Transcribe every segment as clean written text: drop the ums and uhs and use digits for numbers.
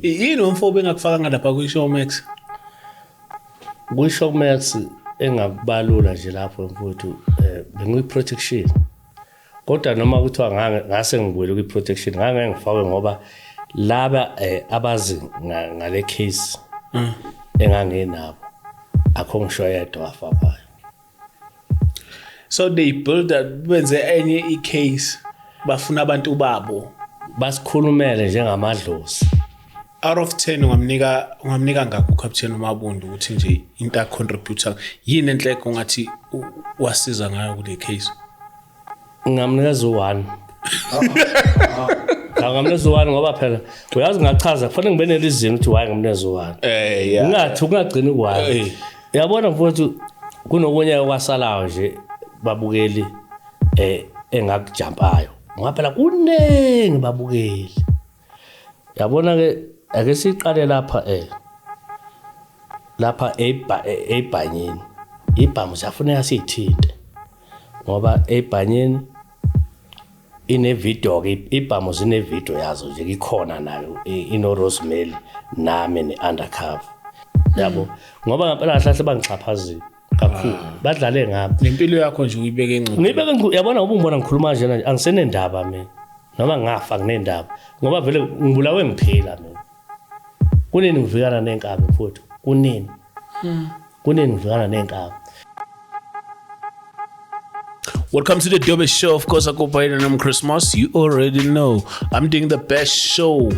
Yini umfobe engakufaka lapha ku Showmax? Ku Showmax engakubalula nje lapho mfuthu bengiyi protection. Kodwa noma kuthiwa ngase ngibuyele ku protection ngifakwe ngoba laba abazi ngale case engangenabo akho ngisho yedwa wafakayo. So they build that benze enye i-case bafuna abantu babo basikhulumele njengamadlozi. Out of 10 ungamnika ngakho uCaptain uMabundu ukuthi nje into contributor yini enhleko ungathi wasiza ngayo kule case? Ngamnikeza u1. Ngamnikeza u1 ngoba phela uyazi ngachaza kufanele ngibe nelizini ukuthi why ngamnikeza u1. Yeah. Ngathi ungagcina u1. Yabona mfowethu kunokunye kwasalayo nje babukeli engakujampayo. Ngoba phela kunengi babukeli. Yabona ke ake siqale lapha ebhanyeni. Ibhamu siyafuneka sithinte. Ngoba ebhanyeni ine video ke ibhamu zine video yazo nje ikhona nayo ino Rosemary nami ne undercover. Yabo ngoba ngempela kahle bangichaphazile kakhulu badlale ngami lempilo yakho nje uyibeke encane. Ngibeke yabona ngoba ungibona ngikhuluma nje manje angisenendaba mina noma ngafa nginendaba ngoba vele ngibulawe ngiphila mina. Kunini ngivikana nenkabi mfowethu kunini ngivikana nenkabi. Welcome to the Dobe Show. Of course, I go by the name Christmas. You already know. I'm doing the best show.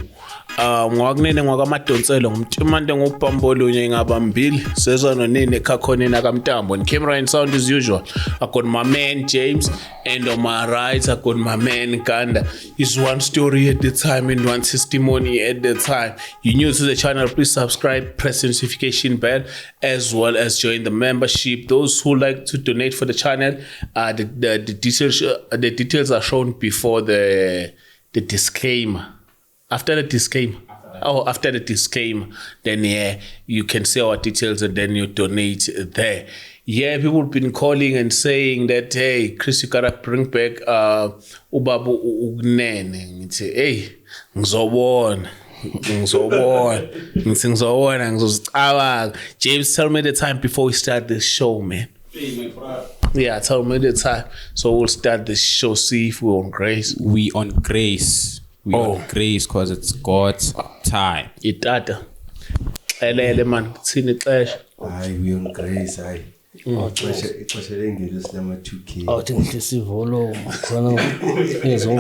Ngwakunene ngwakamadonselo ngumtimande ngubambolo ngabambili sezona nini ekhakhona nakamtambo and camera and sound as usual. I got my man James and on my right I got my man Ganda. It's one story at the time and one testimony at the time. You're new to the channel, please subscribe, press the notification bell as well as join the membership. Those who like to donate for the channel, the details are shown before the disclaimer. After the disclaimer, then you can see our details and then you donate there. Yeah, people have been calling and saying that, hey, Chris, you gotta bring back Ubabu Ugnene. Hey, ngizobona. James, tell me the time before we start this show, man. Yeah, tell me the time. So we'll start the show, see if we're on grace. We on grace. We on grace because it's God's time. Itata. Elele man, sini xesha. Hayi we on grace hayi. Ixesha lengelo lama 2K. Awuthi ngithi sivolo khona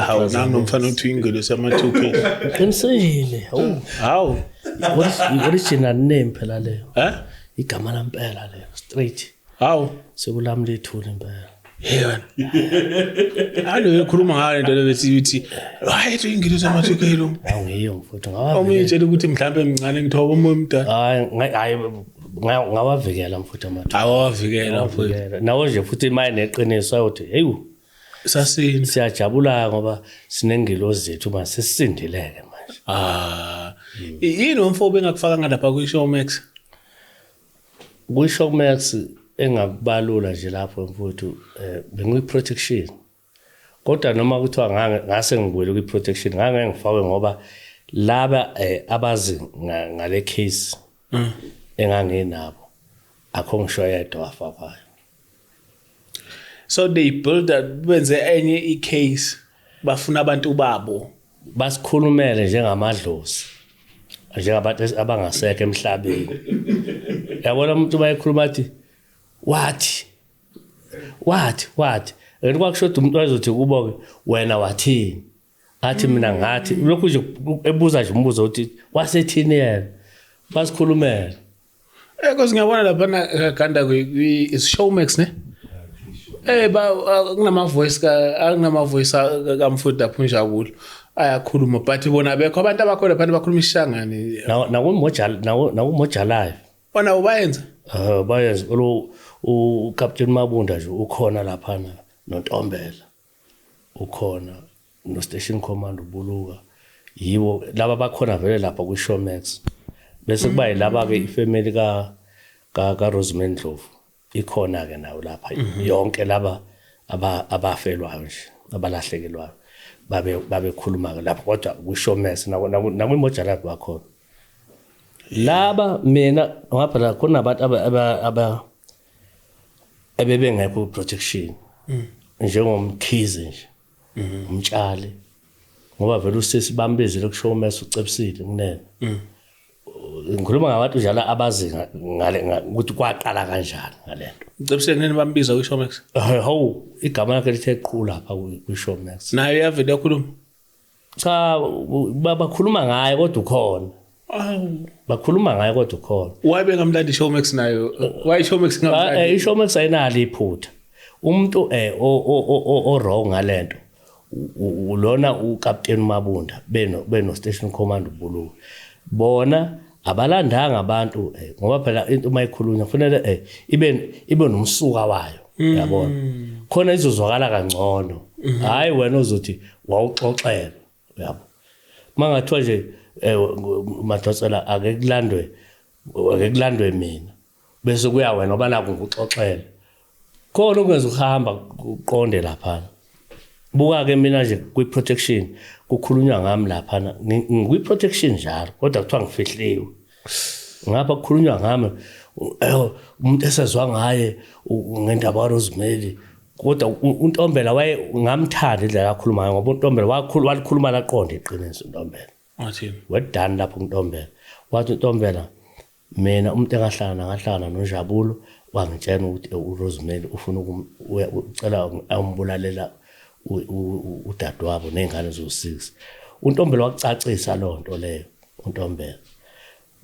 Hawu nangomfana uthi ingelo sama 2K. Qinisile. Hawu. Original name phela leyo. Igama lampela leyo straight. Hawu. Sekulamlethule impela. Yena. Alo ekhuluma ngayo into lebethi hayi ethi ingilo sama 2K lo. Awungiyo mfowethu ngawa. Awungitshela ukuthi mhlambe emncane ngithoba umoya omdala. Hayi ngawavikela mfowethu amathu. Awavikela mfowethu. Nawo nje futhi imali neqiniso ayothi hey sasini siyajabula ngoba sinengilozi zethu mase sisindeleke manje. Yini umfobe engakufaka lapha ku Showmax? Ku Showmax engakubalula nje lapho mfowethu bengiyi protection. Kodwa noma kuthiwa ngase ngibuyele ku protection ngifakwe ngoba laba abazi ngale case engangenabo akho ngisho yedwa wafakayo. So they build that benze enye i-case bafuna abantu babo basikhulumele njengamadlozi njengabantu abangasekho emhlabeni. Yabona umuntu bayikhuluma athi what and kwakushoda umuntu wazothi kuboke wena wathini athi mina ngathi lokhu nje ebuza nje umbuzo uthi wasethini yena basikhulumele because ngiyabona lapha na Ganda is Showmax ne kunama voice kamfuda phunjabulo ayakhuluma but bona bekho abantu abakhona phansi bakhuluma ishangane nakumoja live bona ubayenza bayenza lo uCaptain Mabunda nje ukhona lapha noNtombela ukhona no station command ubuluka yibo laba bakhona vele lapha ku Showmax bese kuba yilaba ke ifamily ka Rosemary Ndlovu ikhona ke nayo lapha yonke laba abafelwa nje abalahlekelwayo babe khuluma ke lapha kodwa ku Showmax nakwimoja lapha bakhona laba mina ngaphela kunabantu abebengekho protection njengomkhize nje umtshali ngoba vele usisi bambizile kuShowmax ucebisile kunene ngikhuluma ngabantu njalo abazi ngale ukuthi kwaqala kanjani ngalento ucebisile nini bambiza kuShowmax hawu igama lakhe lithe qhula lapha kuShowmax nayo yavele yakhuluma cha bakhuluma ngaye kodwa ukhona bakhuluma ngaye kodwa ukhona wabe ngamlandi Showmax nayo why Showmax ngamlandi iShowmax ayinalo iphutha umuntu o wrong ngalento ulona uCaptain Mabunda beno station command uBulu bona abalandanga abantu ngoba phela into mayikhulunywa kufanele ibe nomsuka wayo yabona khona izozwakala kangcono hayi wena uzothi wawuxoxela yabo mangathiwa nje Madonsela akekulandwe mina bese kuya wena oba naku ngikuxoxela khona ukwenza ukuhamba uqonde lapha buka ke mina nje kwi protection kukhulunywa ngami lapha ngikwi protection njalo kodwa kuthiwa ngifihliwe ngapha kukhulunywa ngami umuntu esezwa ngaye ngendaba kaRosemary kodwa uNtombela waye ngamthanda indlela akakhuluma ngayo ngoba uNtombela wakhuluma laqonda iqiniso uNtombela wathini wedani lapho uNtombela wathi uNtombela mina umuntu engahlangana noJabulo wangitshela ukuthi uRosemary ufuna ucela ambulalela udadewabo nezingane zo6 uNtombela wakucacisa lonto leyo uNtombela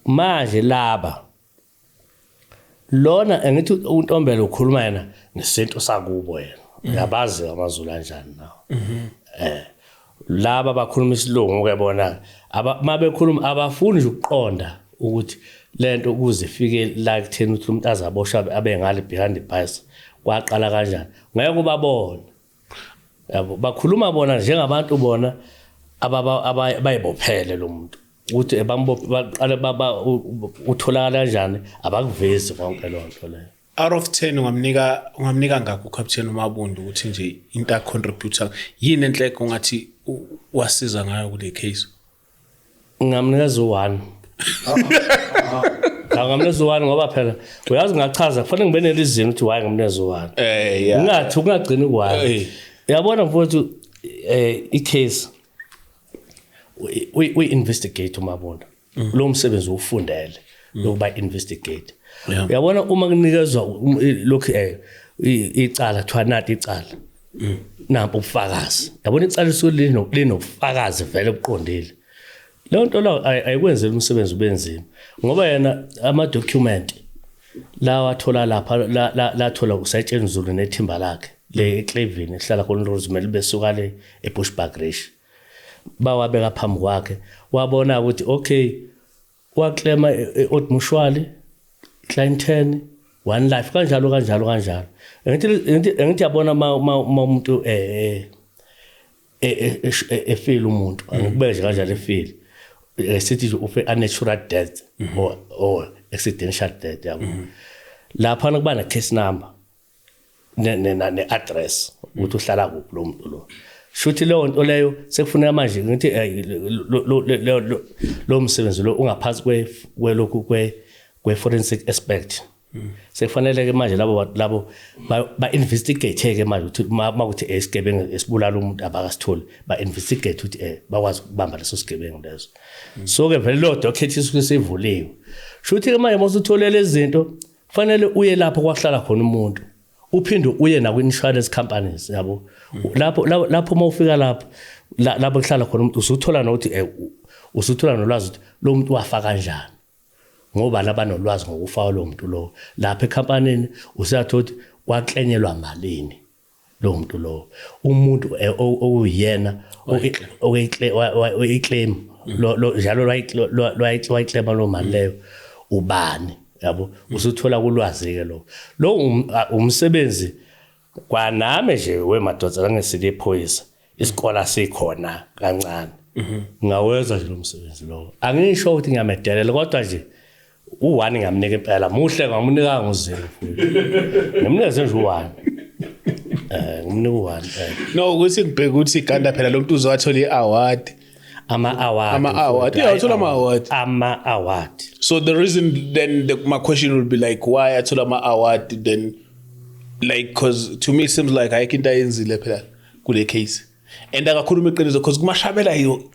manje laba lona engithi uNtombela ukhuluma yena nesinto sakubo yena uyabazi amaZulu kanjani nawo laba bakhuluma isilungu ke bona mabekhuluma abafuni nje ukuqonda ukuthi lento ukuze ifike la kutheni ukuthi umuntu azabosha abe ngale behind the bus kwaqala kanjani ngeke ubabone yabo bakhuluma bona njengabantu bona abayibophele lo muntu ukuthi baqale utholakala kanjani abakuvezi konke lonto leyo out of 10 ungamnika ngakho uCaptain Mabunda ukuthi nje into a contributor yini enhleko ngathi wasiza ngayo kule case ngamnikeza u1 ngamnikeza u1 ngoba phela uyazi ngachaza kufanele ngibe nelizini ukuthi why ngamnikeza u1 yeah ngathi ungagcini kwayo uyabona mfowethu icase we investigate uMabunda lo msebenzi ufundele lokuba investigate uyabona uma kunikezwa lokho icala kuthiwa nathi icala nampo ubufakazi yabona icala linobufakazi vele buqondile le nto la ayikwenzela umsebenzi ubenzima ngoba yena ama document lawa athola lapha la thola uSayitsheni Zulu nethimba lakhe le eClavin ehlala khona uRosemary besuka le eBushbuckridge bawabeka phambi kwakhe wabona ukuthi okay waclaima eOdmushwali Clinton one life kanjalo ngithi yabona umuntu efeel umuntu angikubeje kanjalo efeel sithi ufe unnatural death or accidental death yabo lapha kuba na case number ne address ukuthi uhlala kuphi lo muntu lo shuthi leyo nto leyo sekufuneka manje ngithi lo msebenzi lo ungaphansi kwelokhu kwe forensic aspect sekufanele ke manje labo ba investigate ke manje ukuthi makuthi esigebengu esibulala umuntu abakasitholi ba investigate ukuthi bakwazi ukubamba leso sigebengu leso so ke vele lo docket isivuliwe shuthi ke manje mosutholela lezi zinto kufanele uye lapho kwahlala khona umuntu uphinde uye na ku-insurance companies yabo lapho mawufika lapho kuhlala khona umuntu usuthola nokuthi usuthola nolwazi ukuthi lo muntu wafa kanjani ngoba labanolwazi ngokufa lo muntu lo lapha ecompanyeni usathothi kwaklenyelwa malini lo muntu lo umuntu oyena oyiclaim lo njalo lwayiclaim lo mali leyo ubani yabo usuthola kulwazi ke lo umsebenzi kwanami nje weMadonsela ngesile phoyisa isikole sikhona kancane ngawenza nje lo msebenzi lo angisho ukuthi ngiyamedelela kodwa nje u1 ngamnika impela muhle ngamunika ngo0 ngimuneze nje u1 ngimnika u1 no ukuthi ngibheka ukuthi iganda phela lo muntu uzowathola iaward Ama-award. Yeah, I told ama-award. Ama-award. So the reason then my question would be like, why I told ama-award then, like, because to me it seems like I can die in the kule case. And akakhuluma iqiniso because kumashabela yo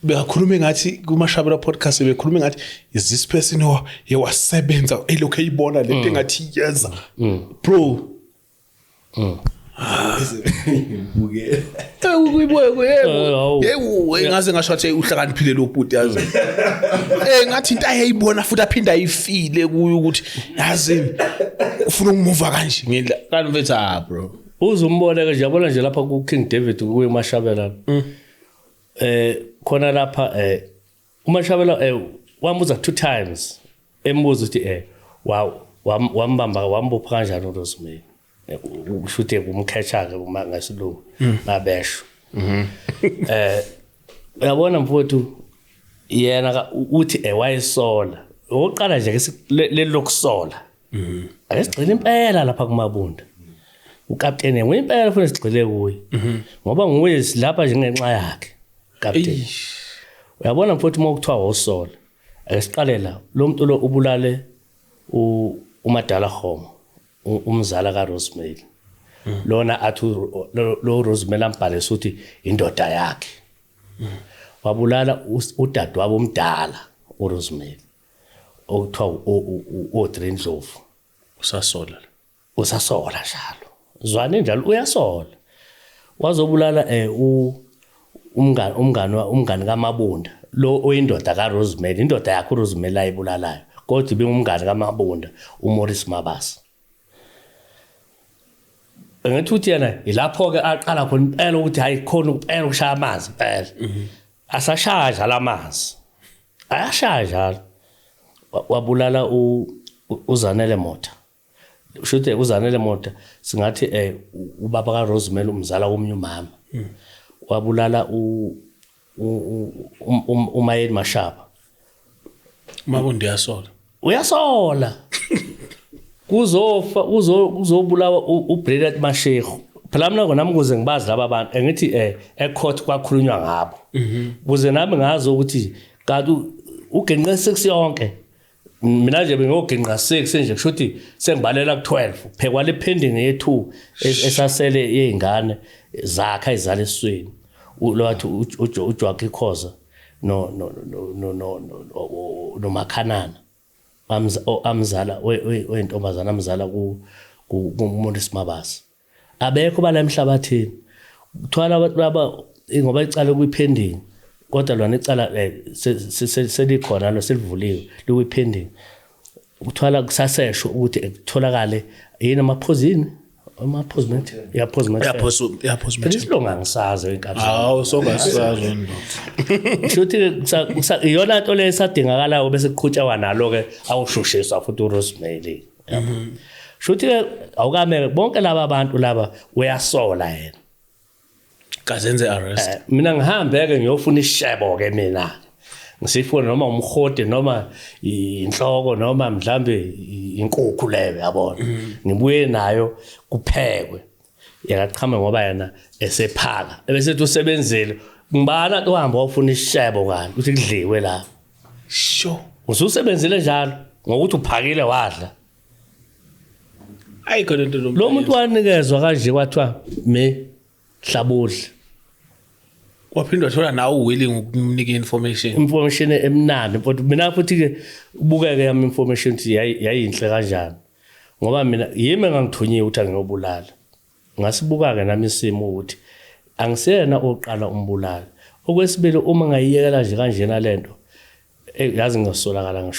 bekakhuluma ngathi kumashabela podcast bekhuluma ngathi is this person wasebenza elokhu eyibona lento engathi yenza bro yebo ngaze ngasho athi uhlakaniphile lo bhuti yazi ngathi into ayayibona futhi aphinda ayifile kuyo ukuthi yazi ufuna ukumuva kanje ngidla kanti mfethu bro uzumbona ke nje yabona nje lapha ku King David kuye eMashabela khona lapha uMashabela wambuza 2 times embuza ukuthi wambamba wambopha kanjani uRosemary ushuthe kumkhetha ke uma ngasilungu nabesho uyabona mfowethu yena uthi wayesola oqala nje ke lokusola ayisigcina impela lapha kuMabunda uCaptain ngempela ufuna sigcile kuye ngoba nguye silapha nje ngenxa yakhe Captain uyabona mfowethu uma kuthiwa wosola asiqale la lo muntu lo ubulale uMadala Khomo umzala kaRosemary lona athi lo Rosemary ambhalisa ukuthi indoda yakhe wabulala udadewabo omdala uRosemary okuthiwa uDre Ndlovu usasola njalo zwane njalo uyasola wazobulala umngani kaMabunda lo oyindoda kaRosemary indoda yakhe uRosemary ayibulalayo kodwa ibingumngani kaMabunda uMorris Mabasa ngithi uthi yena ilapho ke aqala khona impela ukuthi hayi khona impela ukushaya amanzi impela asashaya lamanzi ayashaya wabulala uZanele Mota ushuthe uZanele Mota singathi ubaba kaRosemary umzala womnyumama wabulala uMayeni Mashaba Mabundi uyasola uzobulawa uBrilliant Mashego phela mina nami kuze ngibazi laba abantu ngithi ecourt kwakhulunywa ngabo kuze nami ngazo ukuthi kanti ugenqa 6 yonke mina nje bengogenqa 6 nje kushuthi sengibalela ku12 phekwa le pending ye2 esasele yeingane zakhe ayizala esweni lowathi uJoaki Khoza no Makhanana amzala wentombazana amzala kuMorris Mabasa abekho bala emhlabathini uthwala abantu laba ngoba icala kuyipending kodwa lona icala selikhona lo selivuliwe likuyipending uthwala kusasesho ukuthi ekutholakale yini amaphozini isilonga ngisazi enkabeni songasazi shuthi iyona nto lesadingakalayo bese kuqhutshwa nalo ke awushushiswa futhi uRosemary shuthi awukameke bonke laba abantu laba uyasola yena kazenze arrest mina ngihambe ke ngiyofuna ishebo ke mina ngisifuna noma umhodi noma inhloko noma mhlambe inkukhu leyo yabona ngibuye nayo kuphekwe yakachama ngoba yena esephaka ebesethi usebenzile ngibana uhamba ufuna ishebo kanti uthi kudliwe la sure ususebenzile njalo ngokuthi uphakile wadla ayikho into lo muntu wanikezwa kanje kwathiwa me hlabudla waphindwa thola nawe willing ukumnika information emnandi but mina futhi ke ubukeke yami information ukuthi yayinhle kanjani ngoba mina yimi ngangithunyiwe ukuthi angiyobulala ngasibuka ke nami isimo ukuthi angisena oqala umbulala okwesibili uma ngayiyekela nje kanjena lento yazi ngisolakala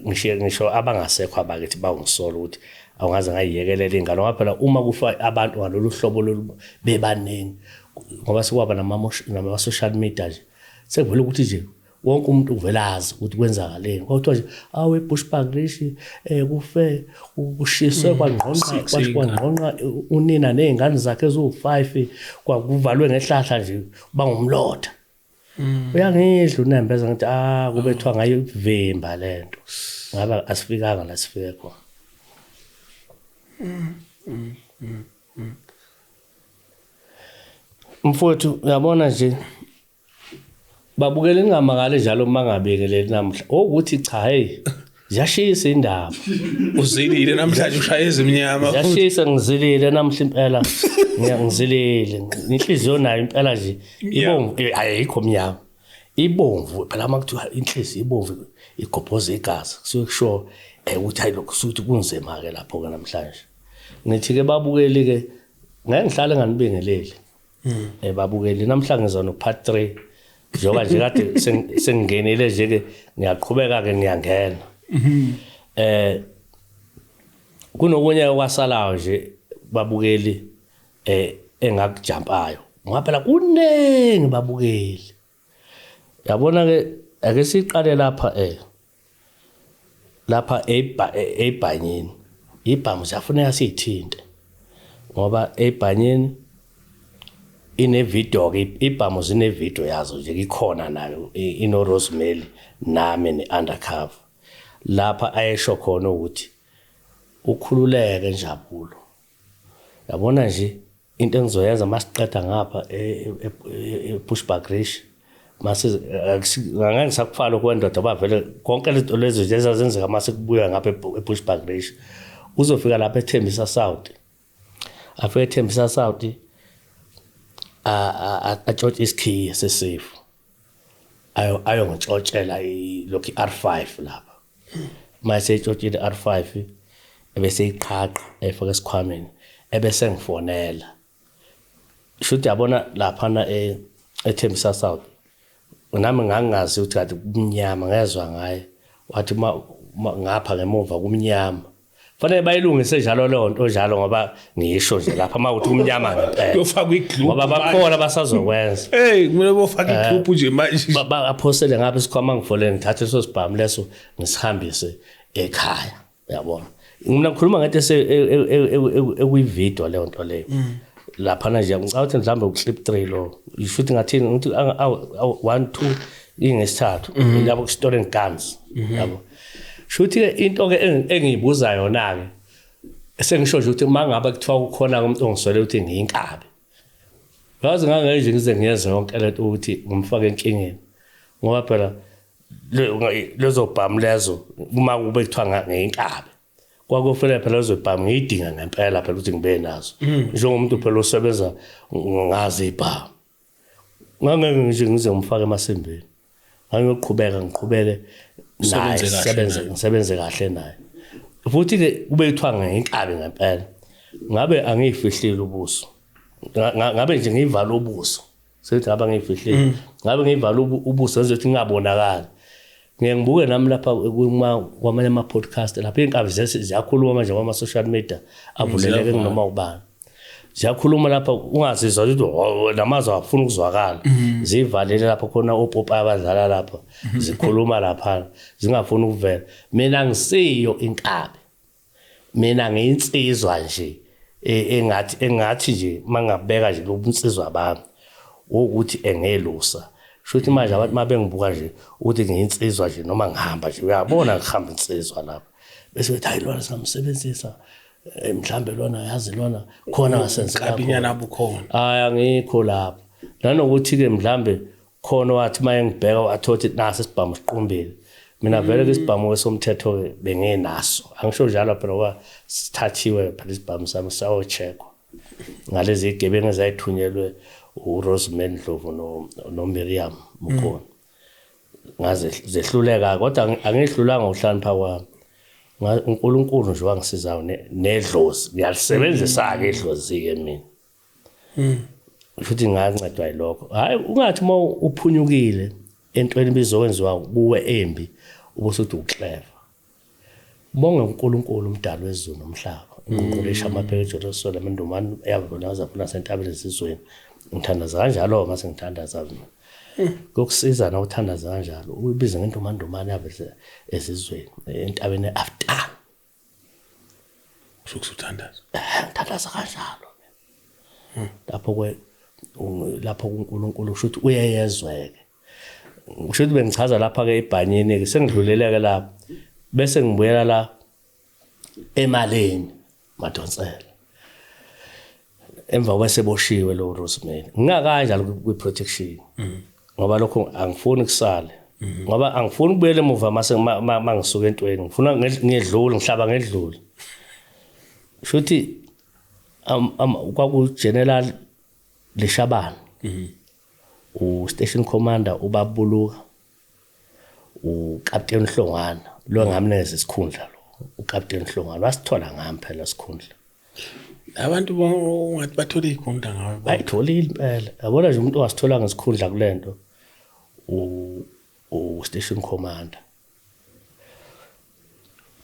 ngisho abangasekho abakithi bangisola ukuthi awungaze ngayiyekelela ingalo ngoba phela uma kufa abantu ngalolu hlobo bebaningi ngoba sekwaba nama social media nje sekuvela ukuthi nje wonke umuntu uvelazi ukuthi kwenzakaleni kodwa nje awe Bushbuck rishi kufe kushiswe kwangqonqa unina nezingane zakhe ezu5 kwakuvalwe ngehlahla nje bangumlotha uyangidla unembeza ngithi kubethwa ngayo ivimba lento ngaba asifikanga la sifike khona mfowethu uyabona nje babukela ingamakale njalo mangabekeleli namhla ukuthi cha hey ziyashisa indaba uzilile namhlanje ushaya ezimnyama ziyashisa ngizilile namhla impela ngiyangizilile inhliziyo nayo impela nje ibomvu ayikho mnyama ibomvu phela makuthiwa inhliziyo ibomvu igobhoza igazi kusuke kusho ukuthi hayi lokho suthi kunzima ke lapho ke namhlanje ngithi ke babukeli ke ngeke ngihlale nganibingeleli babukeli namhlanje ngizona part 3 njengoba nje kade sengingenile nje ke ngiyaqhubeka ke ngiyangena kunokunye kwasalayo nje babukeli engakujampayo ngoba phela kunengi babukeli yabona ke ake siqale lapha eBhanyeni ibhamu siyafuneka sithinte ngoba eBhanyeni ine video ke ibhamu zine video yazo nje ikhona nayo ino Rosemary nami ne undercover lapha ayesho khona ukuthi ukhululeke Njabulo yabona nje into engizoyenza masiqeda ngapha ePushback Rish mase ngangeke sakufala kwendoda bavele konke lento lezo zenzeka mase kubuya ngapha ePushback Rish uzofika lapha eThembisa South afike eThembisa South atshothe isikhiye sesafe ayo ngitshotshela lokho iR5 lapha mase etshotshile iR5 ebese iqhaqha efaka esikhwameni ebese ngifonela shuthi yabona lapha na eThembisa South nami ngangazi ukuthi kade kumnyama ngezwe ngaye wathi ngapha ngemuva kumnyama fanele bayilungise njalo le nto njalo ngoba ngisho nje lapha mawuthi kumnyama ngempela yofaka iglobe ngoba bakhona basazokwenza kumele bofaka iglobe nje manje aphosele ngapha isikhwama ngifole ngithathe eso sibhamu leso ngisihambise ekhaya yabona mina ngikhuluma ngathi ekuyivideo le nto leyo lapha nje ngicabanga mhlambe uclip 3 lo ishuthi ngathini ngithi 1 2 ingesithathu yabo ku story guns yabo shuthi ke into ke engiyibuza yona ke esengisho nje ukuthi mangabe kuthiwa kukhona umuntu ongiswele ukuthi ngiyinkabi ngaze ngangenje ngize ngiyenze yonke lento ukuthi ngimfake enkingeni ngoba phela lezo bhamu lezo uma kube kuthiwa ngiyinkabi kwakufanele phela lezo bhamu ngiyidinga ngempela phela ukuthi ngibe nazo njengomuntu phela osebenza ngazi ibhamu ngangeke nje ngize ngimfake emasembeni ngiqhubeke naye ngisebenze kahle naye futhi ke kube kuthiwa ngiyinkabi ngempela ngabe angiyifihlile ubuso ngabe nje ngiyivala ubuso sethi ngaba ngiyifihlile ngabe ngiyivala ubuso enze ukuthi ngingabonakali ngibuke nami lapha kwamanye ama podcast lapha inkabi ziyakhuluma manje kwama social media avuleleke noma ubani ziyakhuluma lapha ungazizwa ukuthi namazwi afuna ukuzwakala zivalele lapha khona opopa abadlala lapha zikhuluma lapha zingafuni ukuvela mina ngisiyo inkabi mina ngiyinsizwa nje engathi nje mangabeka nje lobunsizwa bami ukuthi engelusa shuthi manje abantu mabengibuka nje ukuthi ngiyinsizwa nje noma ngihamba nje uyabona ngihamba insizwa lapha bese bethi hayi lona samsebenzisa mhlambe lona yazi lona khona ngasenze lapho kabinyana bukhona angikho lapho nanokuthi ke mhlambe khona wathi maye ngibheka wathothi nasi isibhamu siqumbile mina vele ke isibhamu somthetho ke bengenaso angisho njalo phela wa sithathiwe phela isibhamu sami sawo checkwa ngalezi igebengu ezayithunyelwe uRosemary Ndlovu no Miriam Mukhona ngaze zehluleka kodwa angihlulanga uhlanipha kwami uNkulunkulu nje wangisizayo nedlozi ngiyalisebenzisa ke idlozi ke mina futhi ngancedwa yilokho hayi ungathi uma uphunyukile entweni bizokwenziwa kuwe embi ubusuthi uclever bonge uNkulunkulu umdali wezulu nomhlaba unqulisha amaphekejelo Jerusalem mandumani yavuna zaphuna sentabeni esizweni ngithandaza kanjalo mase ngithandaza kokusiza na uthandaza kanjalo ubize ngentumandumane yavese esizweni entabeni after sukuthandaza ngithandaza kanjalo lapho uNkulunkulu ushuthi uyayezweke ushuthi bengichaza lapha ke eBhanyeni ke sengidluleleke lapha bese ngibuyela la emaleni Madonsela emva kweseboshiwe lo Rosemary ngingakanjalo kwi protection ngoba lokho angifuni kusale ngoba angifuni ukubuyela emuva mangisuka entweni ngifuna ngedlule ngihlaba ngedlule futhi kwaku General Leshabane u station commander ubabuluka u Captain Hlongwana lo ngamnikeza isikhundla lo u Captain Hlongwana wasithola ngami phela isikhundla abantu bonke bathola izikhundla ngawe bayitholile impela yabona nje umuntu wasithola ngesikhundla kulento u station commander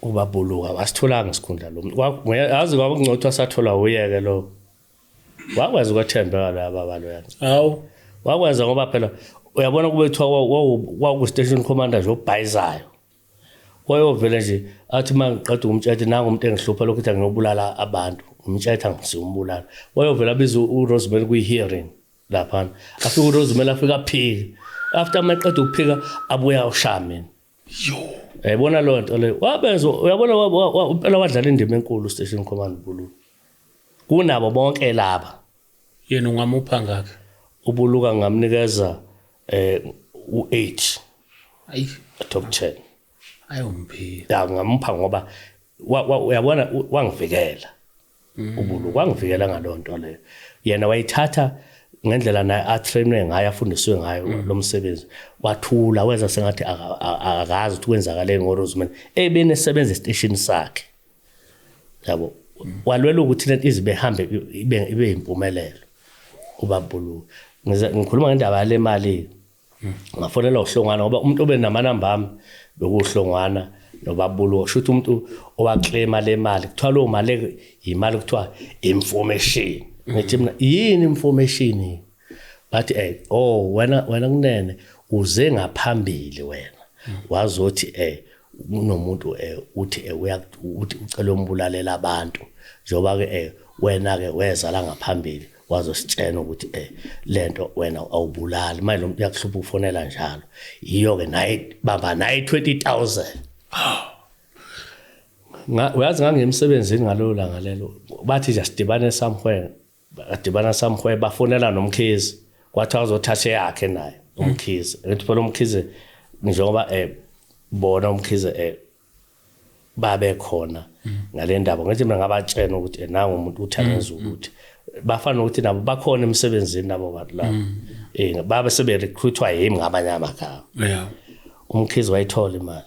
ubabuluka wasithola ngesikhundla lo yazi ngoba kungcothwa sathola uyeke lo wakwazi ukwathembeka laba baloyanzi hawu wakwazi ngoba phela uyabona kube kuthiwa waku station commander nje obhayizayo wayovela nje athi mangiqeda umtshete nanga umuntu engihlupha lokho ukuthi ngiyobulala abantu umtshete angisiumbulala wayovela biza uRosemary kwi-hearing lapha afika uRosemary afika aphika after maqeda ukuphika abuya ushameni yabona lo nto le wabenza uyabona phela wadlala indima enkulu station commander Buluka kunabo bonke laba yena ungamupha ngakhe ubuluka ngamnikeza u8 ayi top 10 ayomphila ya ngampha ngoba uyabona wangivikela ubuluka wangivikela ngalonto leyo yena wayithatha ngendlela naye atrainwe ngayo afundiswe ngayo lo msebenzi wathula wenza sengathi akazi ukuthi kwenzakale ngoRosemary ebenesebenza estation sakhe yabo walwela ukuthi lento izibehambe ibe impumelelo ubabuluka ngikhuluma ngendaba yale mali ngafonela uHlongwana ngoba umuntu obenamanamba ami bekuhlongwana nobabuluka shothi umuntu owaclaima le mali kuthiwa lo mali imali kuthiwa information ngithi mina yini information bathi wena kunene uze ngaphambili wena wazothi unomuntu uthi uthi ucela umbulalela abantu njoba ke wena ke weza la ngaphambili wazositshena ukuthi lento wena awubulali manje lo muntu yakuhlupha ufonela njalo iyo ke naye bamba naye 20,000 uyazi ngangemsebenzini ngalo langa lelo bathi nje sidibane somewhere bafonela nomkhizi kwathi azothatha yakhe naye umkhizi ethi phela umkhizi njengoba bona umkhizi babe khona ngale ndaba ngithi mina ngabatshena ukuthi nangu umuntu uthangeza ukuthi bafana ukuthi nabo bakhona emsebenzini nabo bantu la babe sebe recruitwa yimi ngamanye amagama yeah umkhizi wayithola imali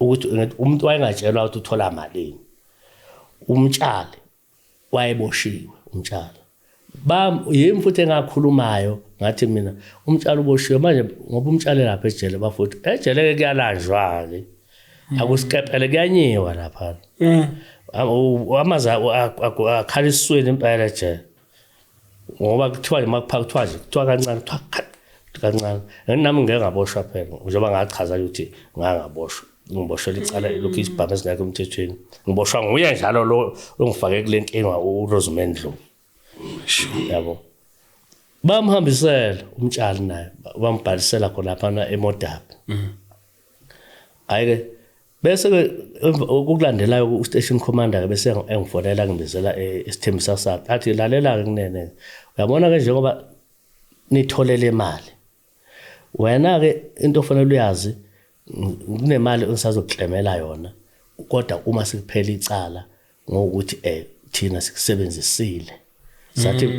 ukuthi umuntu wayengatshelwa ukuthi uthola malini umtshali wayeboshiwe umtshali yimi futhi engakhulumayo ngathi mina umtshali uboshiwe manje ngoba umtshali lapha ejele bafuthi ejele ke kuyalanjwa ke akusikepele kuyanyiwa lapha amaza akhalisweni impela ejele ngoba kuthiwa imakuphakuthiwa nje kuthiwa kancane nami ngeke ngaboshwa phela njengoba ngachaza ukuthi ngangaboshwa ngiboshwela icala lokhu isibhamu esingekho emthethweni ngiboshwa nguye njalo lo ngifake kule nkinga uRosemary Ndlovu yabo bamhambisela umtshali naye bambhalisela khona lapha eModabi ayike bese ukulandelayo ku station commander ke bese engifonela ngibizela esithembisa sakhe athi lalela ke kunene uyabona ke njengoba nitholele imali wena ke into ofanele uyazi kunemali onsazoklemela yona kodwa uma sikuphela icala ngokuthi thina sikusebenzisile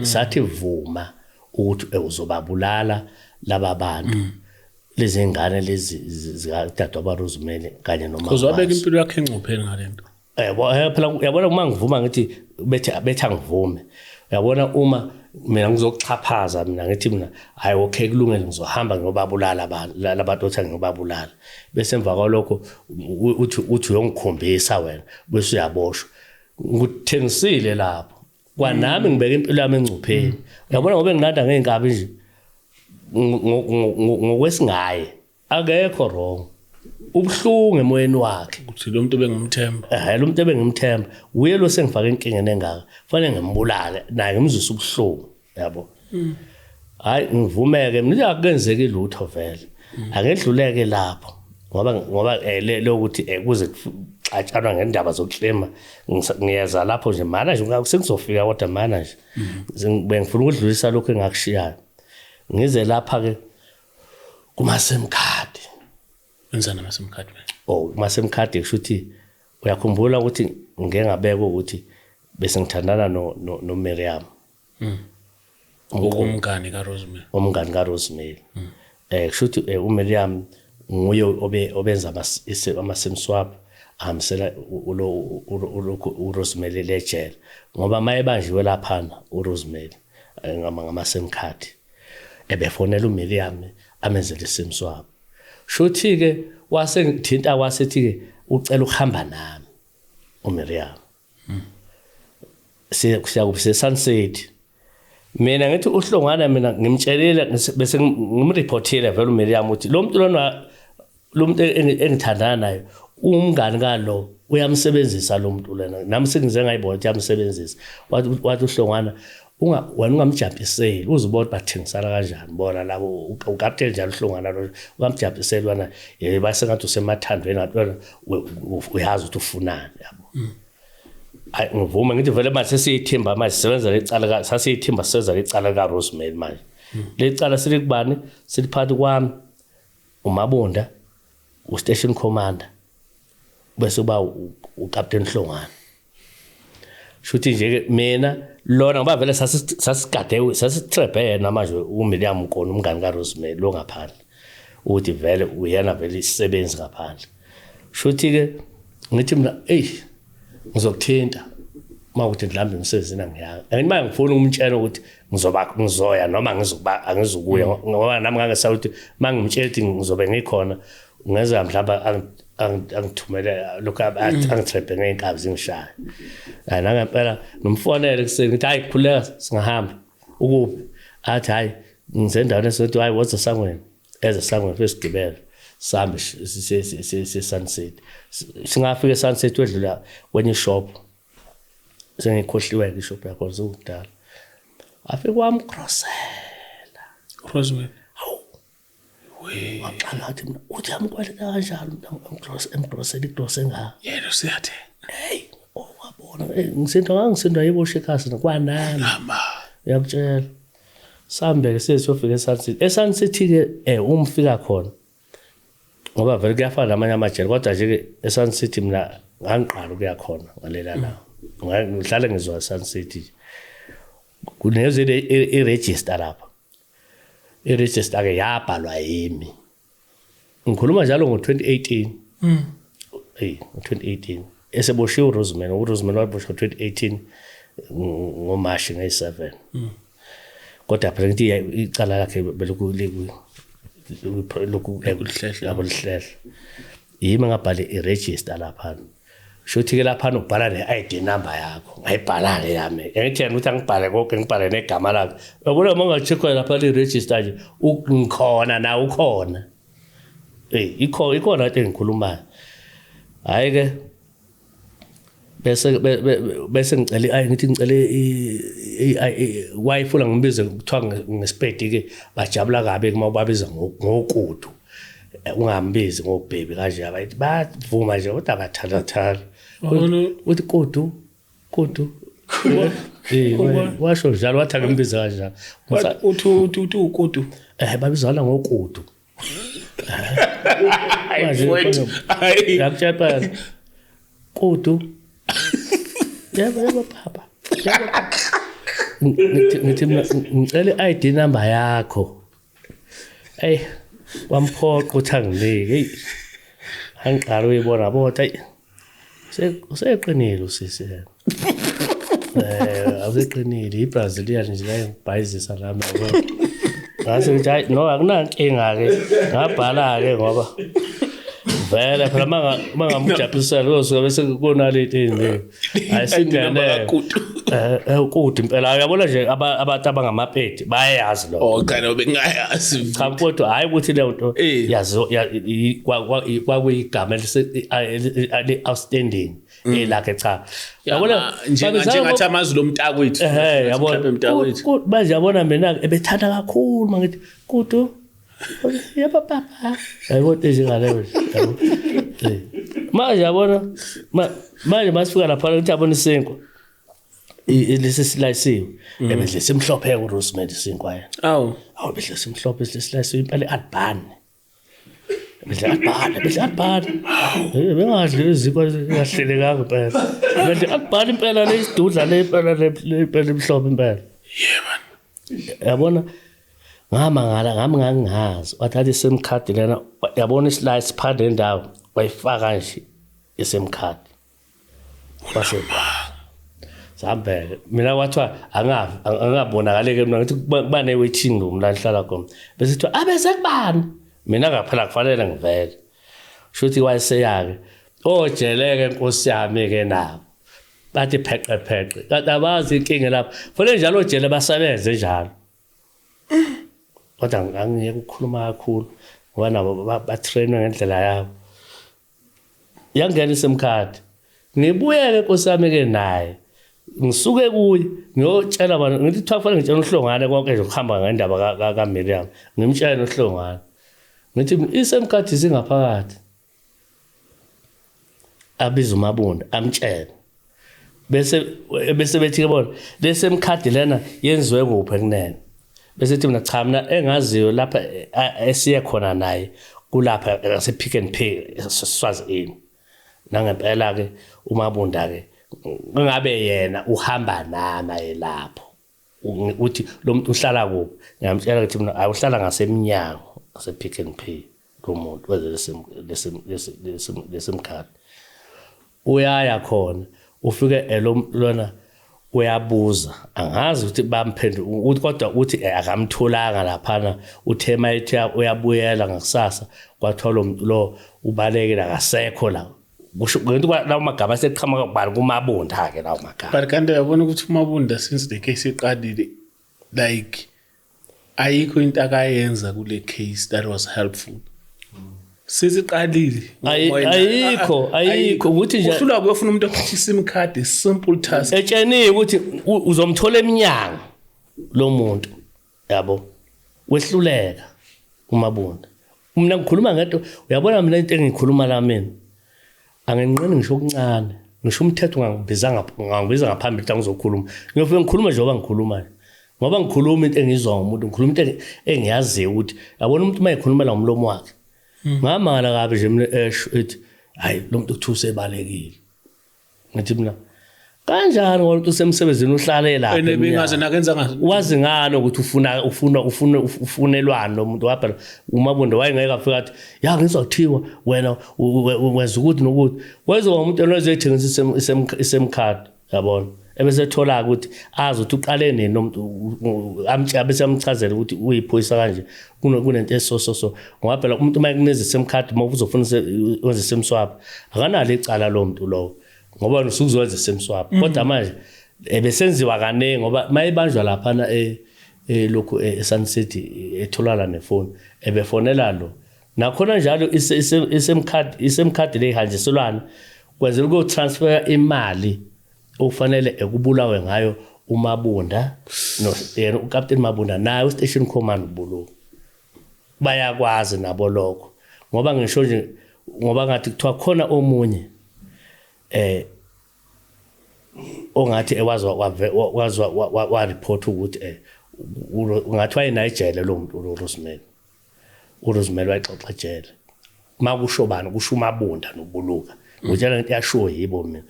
sathi vuma ukuthi uzobabulala laba bantu lezi ngane lezi zikadadwa baRosemary kanye noma uzobeka impilo yakhe engcupheni ngalento phela uyabona uma ngivuma ngithi betha ngivume uyabona uma mina ngizokuchaphaza mina ngithi mina hayi okay kulungile ngizohamba ngiyobabulala abantu othi ngiyobabulala bese emva kwalokho uthi uyongikhombisa wena bese uyaboshwa nguthengisile lapho kwanami ngibeka impilo yami engcupheni uyabona ngoba nginanda ngeenkabi nje ngokwesingaye akekho wrong ubhlungu emoyeni wakhe ukuthi lo muntu bengimthemba lo muntu bengimthemba uye lo sengifaka inkingeni engaka fanele ngimbulale naye ngimzwisa ubhlungu yabo hayi ngivumeke mina akenzeki lutho vele angedluleke lapho ngoba lokuthi kuze atshanwa ngendaba zokuklema ngiyeza lapho nje mana nje sengizofika kodwa mana nje bengifuna ukudlulisa lokho engakushiyayo ngize lapha ke kuma-SIM card. Wenzani ama-SIM card? Oh, kuma-SIM card kusho ukuthi uyakhumbula ukuthi ngeke ngabeka ukuthi bese ngithandana no Miriam. Umngani kaRosemary. Umngani kaRosemary. Kusho ukuthi uMiriam nguye obenza ama-SIM swap ahambisela uRosemary lejele ngoba mayebanjiwe laphana uRosemary ngama-SIM card ebefonela uMiriam amenzele iSIM swap. Shuthi ke wasengithinta wasethi ke ucela ukuhamba nami uMiriam. Siyakuba Sunset. Mina ngithi uhlongana mina ngimtshelile bese ngimreportile vele uMiriam uthi lo muntu engithandana naye umngani kalo uyamsebenzisa lo muntu lena nami sengize ngayibona ukuthi yamsebenzisa wathi uhlongana wena ungamjumpiseli uzubona bathengisana kanjani bona labo uCaptain njalo uhlongana lo ungamjumpiseli wena base ngathi usemathandweni ngathi uyazi ukuthi ufunani yabo. Ngivuma ngithi vele manje sesiyithimba manje sisebenza lecala sasiyithimba sisebenza lecala kaRosemary manje. Lecala silikubani siliphathi kwami uMabunda uStation Commander bese kuba uCaptain Hlongana. Shuthi nje mina lona ngoba vele sasigade sasitrepe yena manje uMiriam ukona umngani kaRosemary lo ngaphandle uthi vele uyena vele isebenzi ngaphandle. Shuthi ke ngithi mina ngizokuthinta mawukuthi mhlambe ngisezina ngiyaka. Angithi manje ngifuna ukumtshela ukuthi ngizoya noma angizukuya ngoba nami ngangasathi ukuthi mangimtshela ukuthi ngizobe ngikhona ungenza mhlawumbe angithumele lokho angithrepe ngeenkabi zingishaya. Hayi ngempela nomfonele kuseni ngithi hayi khuleka singahamba ukuphi athi hayi ngizendaweni esothi hayi what's esangweni ezesangweni fesigibela sambe Sunset singafika eSunset wedlula kwenye shop sengikhohliwe ke shop yakho zokudala afike kwamcrossela Rosemary. We waqalathi mina uthi amkwaleka kanjalo emcrossela icross engaka Yena usiyathe. hey wabona ngisendwa yiboshe ekhasi nakwanami Mama. yakutshela sambe ke sesofika eSunset ke umfika khona ngoba vele kuyafana namanye amajele kodwa nje ke eSunset mina ngangiqala ukuya khona ngalela la ngihlale ngizwa eSunset kuneze iregister lapha iregister ke yabhalwa yimi ngikhuluma njalo ngo2018 ngo2018 eseboshiwe uRosemary waboshwa 2018 ngoMashi nge7 kodwa phela ngithi icala lakhe beloku lihlehla yimi ngabhala iregister lapha shothi ke lapha ubhala neID number yakho ngayibhala ke yami ngithi ukuthi angibhale konke ngibhale negama lakho yabona mangachekwa lapha iregister nje ngikhona na ukhona ikhona into engikhulumayo hayi ke bese ngicela ngithi ngicele wife la ngibize kuthiwa ngesipedi ke bajabula kabe kuma babiza ngokudu ungambizi ngobhebi kanje abayithi bavuma nje kodwa abathatha uthi kudu washo njalo wathi ngibiza kanjalo uthi ukudu babizana ngokudu yakutshela kudu yebo papa ngithi ngicela iID number yakho wamphoqa uthangileke hey angiqala uyibona botha useqinile usisi awuseqinile iBrazilian nje la ngibhayizisa lami ngase ngithi hayi no akunankinga ke ngabhala ke ngoba vele phela mangamjapisela uzosuka bese kunaleti indini ayisingene kude impela uyabona nje abantu abangamapedi bayayazi lo kana bengayazi cha kodwa hayi ukuthi le nto yazi kwakuyigama le outstanding elakhe cha yabona njengathi amaZulu omntakwethu yabona manje yabona mina ebethanda kakhulu mangithi kudu yaba papa ayibona njengaleyo manje yabona manje masifika lapha ngithi yabona isinkwa lesi silayisiwe ebedle simhlophe uRosemary isinkwa yena awu bedle simhlophe lesi silayisiwe impela iAlbani bedla bhana bengadli izikho yahlelekanga impela bedla bhana impela lesidudla lempela lemhlophe impela yabona ngami ngangazi wathatha iSIM card lena yabona islide siphande endawo wayifaka nje iSIM card base Zambele mina wathiwa angabonakaleke mina ngithi kuba ne waiting room la ngihlala khona bese kuthiwa abese kubani mina ngaphela kufanele ngivele shuthi wayeseyake ojeleke inkosi yami ke nabo bathi pheqe kanti abazi inkinga lapho fanele njalo ojele basebenze njalo kodwa angiyeke ukukhuluma kakhulu ngoba nabo batrainwe ngendlela yabo yangena iSIM card ngibuyeke inkosi yami ke naye ngisuke kuye ngiyotshela abantu ngithi kufanele ngitshela uhlongane konke nje ukuhamba ngendaba kaMiriam ngimtshela uhlongane ngithi iSIM card isingaphakathi abiza uMabunda amtshela bese bethi ke bona le SIM card lena yenziwe kuphi kunene bese thi mina cha mina engaziyo lapha esiye khona naye kulapha ase Pick n Pay Swazini nangempela ke uMabunda ke ngabe yena uhamba naye lapho uthi lo muntu uhlala kuphi ngiyamtshela ukuthi mina awuhlala ngasemnyango ase Pick n Pay lo muntu wenze lesim card uyaya khona ufike lona uyabuza angazi ukuthi bamphendula kodwa uthi akamtholanga laphana uthema ethi uyabuyela ngakusasa kwathiwa lo muntu lo ubalekile akasekho la kusho ngento lawo magaba aseqhamuka kubani kuMabunda ke lawo magaba but kanti uyabona ukuthi uMabunda since the case iqalile like ayikho into akayenza kule case that was helpful siziqalile ayikho ukuthi nje uhlula kuyofuna umuntu okhipha iSIM card simple task etsheni ukuthi uzomthola eminyango lo muntu yabo wehluleka uMabunda mina ngikhuluma ngento uyabona mina into engikhuluma la mina angenqeni ngisho okuncane ngisho umthetho ngibiza ngaphambili xa ngizokhuluma ngiyofika ngikhuluma njengoba ngikhuluma ngoba ngikhuluma into engizwa ngomuntu ngikhuluma into engiyaziyo ukuthi yabona umuntu mayekhuluma la umlomo wakhe ngamala kabe nje mina ethi hayi lo muntu uthuse ebalekile ngithi mina kanjani ngoba usemsebenzini uhlale lapha bengaze nakenza ngazi wazi ngalo ukuthi ufunelwana lo muntu wapha uMabunda wayengeke afika athi ya ngizothiwa wena wenza ukuthi nokuthi wayezwa umuntu enozoyithengisa iSIM card yabona ebesethola ukuthi azi ukuthi uqale nini nomuntu bese amchazela ukuthi uyiphoyisa kanje kunento eso ngoba phela umuntu mayekuneza iSIM card mawuzofuna wenza iSIM swap akanalo icala lo muntu lo ngoba usukuzwenza iSIM swap kodwa manje ebesenziwa kanenge ngoba mayibanjwa lapha na lokho eSun City etholala nefoni ebefonela lo nakhona njalo iSIM card le ihanjiselwana kwenzela ukuthi transfer imali ofanele ekubulawe ngayo uMabunda no yena uCaptain Mabunda naye uStation Command ubuluka bayakwazi nabo lokho ngoba ngisho nje ngoba ngathi kuthiwa khona omunye ongathi ewazwa report ukuthi ungathi wayenayijele lo muntu uRosemary wayixoxa ejele makusho bani kusho uMabunda nobuluka ngitshela into yasho yibo mina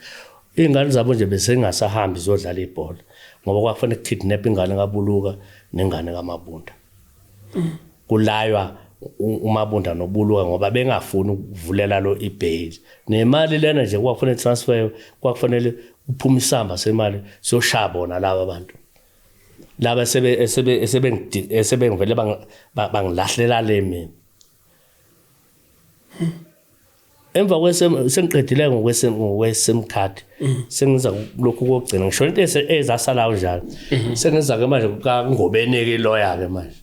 ingane zabo nje bese ngasahambi zodlala ibhola ngoba kwafanele kidnap ingane kaBuluka nengane kaMabunda kulaywa uMabunda noBuluka ngoba bengafuni ukuvulela lo ibail nemali lena nje kwafanele transfer kwafanele uphuma isamba semali siyoshaya bona laba abantu laba esebengivele bangilahlela le mina emva kwesengiqedile ngokweSIM card sengiza lokhu kokugcina ngisho into ezasala njalo sengiza ke manje kaNgobeni ke lawyer ke manje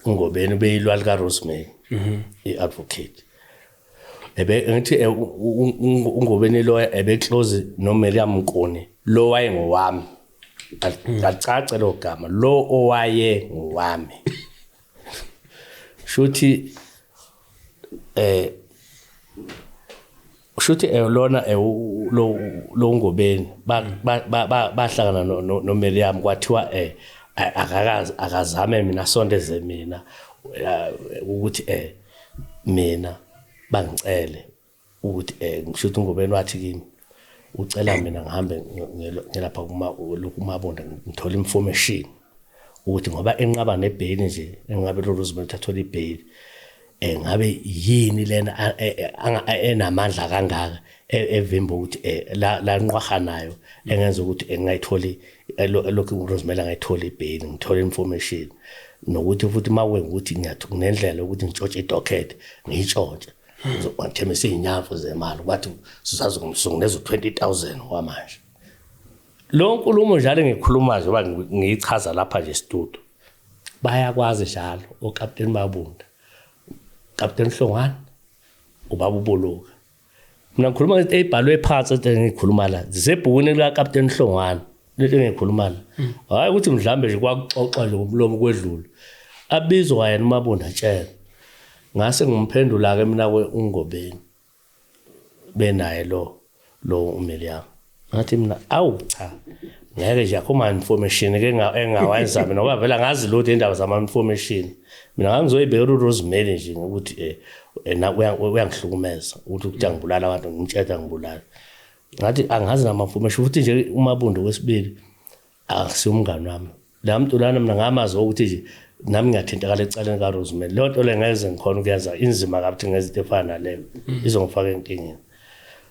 Ngobeni beyilwa lika Rosemary iadvocate ngithi uNgobeni lawyer ebeclose noMiriam Nkoni lo waye ngowami acace lo gama lo owaye ngowami shuthi lona lo Ngobeni bahlangana noMiriam kwathiwa akazame mina sondeze mina ukuthi mina bangicele ukuthi ngisho ukuthi ngobeni wathi kimi ucela mina ngihambe ngelapha kumabonda ngithola information ukuthi ngoba enqaba nebail nje engabe Roosevelt athola ibail ngabe yini lena enamandla kangaka evimba ukuthi la nqwaha nayo engenza ukuthi engayitholi lokho Roosevelt angayitholi ibail ngithola information nokuthi futhi mawe ukuthi nginendlela ukuthi ngitshontshe idocket ngiyitshontshe ngithemisa izinyavu zemali kwathi sizazi ngomsungunezo 20,000 kwamanje lo nkulumo njalo ngikhuluma nje ba ngiyichaza lapha nje studio bayakwazi njalo oCaptain Mabunda Captain Hlongwane ubaba uBoluka mina ngikhuluma ngithi ebhalwe phansi into engikhuluma la zisebhukweni lika Captain Hlongwane lento engikhuluma la hayi ukuthi mhlambe nje kwaxoxa nje ngomlomo kwedlula abizwa yena uMabunda atshela ngase ngimphendula ke mina ungobeni benaye lo uMiliam ngathi mina awu cha ngeke nje akho information ke engawenza mina ngoba vela ngazi lutho indaba zama information mina ngangizoyibeka uRosemary nje ukuthi uyangihlukumeza ukuthi angibulala abantu ngimtshela ngibulala ngathi angazi nama information futhi nje uMabunda wesibili akusiyumngani wami la muntu lana mina ngamazi ukuthi nje nami ngiyathintakala ecaleni kaRosemary lo nto le ngeze ngikhona ukuyenza inzima kabi ngenza into efana naleyo izongifaka enkingeni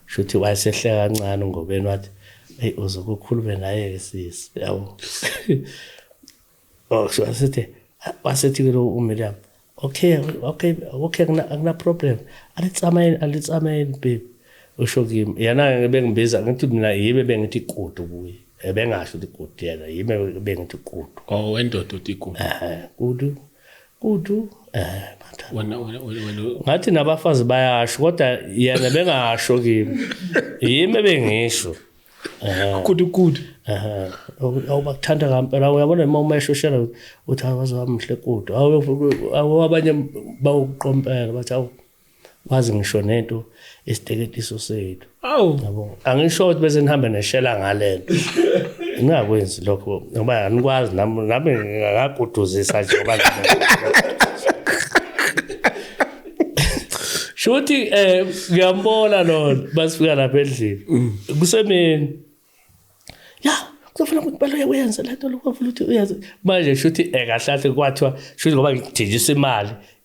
shuthi wayesehleka kancane ngobeni wathi hey uzokukhuluma naye sisi yabo so wasethi lo uMiriam okay akuna problem alitsamayeni babe usho kimi yana bengibiza ngithi mina yibe bengithi kudu kuye ebengasho ukuthi kudu yena yibe bengithi kudu wendoda uthi kudu kudu ngathi nabafazi bayasho kodwa yena bengasho kimi yime bengisho kudu awubakuthanda kampela uyabona uma umeshoshela uthi awazamhle kudu awabanye bawuqompela bathi awu wazi ngisho nento isiteketiso sethu yabo angisho ukuthi bese nihambe neshela ngalento ngingakwenzi lokho ngoba anikwazi nami ngakaguduzisa nje ngoba shuthi ngiyambona lo basifika lapha endlini kusemini ya kuzofuna ukuthi balo uyenza lento lokufuna ukuthi uyenze manje shuthi kahlahle kwathiwa shuthi ngoba ngithenjisa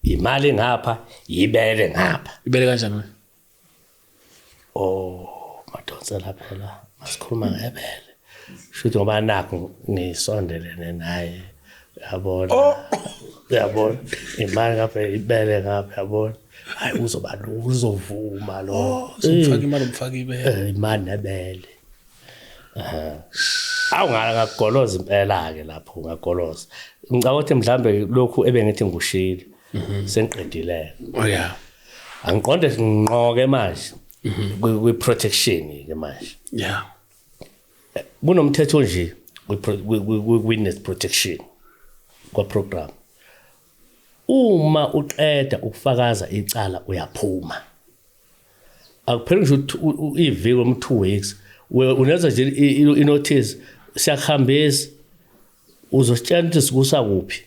imali ngapha ibele ngapha ibele kanjani madonsa lapha la masikhuluma ngebele shuthi ngoba nakho ngisondelene naye yabona imali ngapha ibele ngapha yabona hayi uzovuma lo umfaka imali umfaka ibele imali nebele ngagoloza impela ke lapho ngagoloza ngicabanga ukuthi mhlambe lokhu ebengithi ngushile sengiqedile yeah angiqonde ngqoke manje kwi protection ke manje yeah kunomthetho nje witness protection kwa program uma uqeda ukufakaza icala uyaphuma akupheli nje iviki om 2 weeks unenza nje inotice siyakhambisa uzositshela ukuthi sikusa kuphi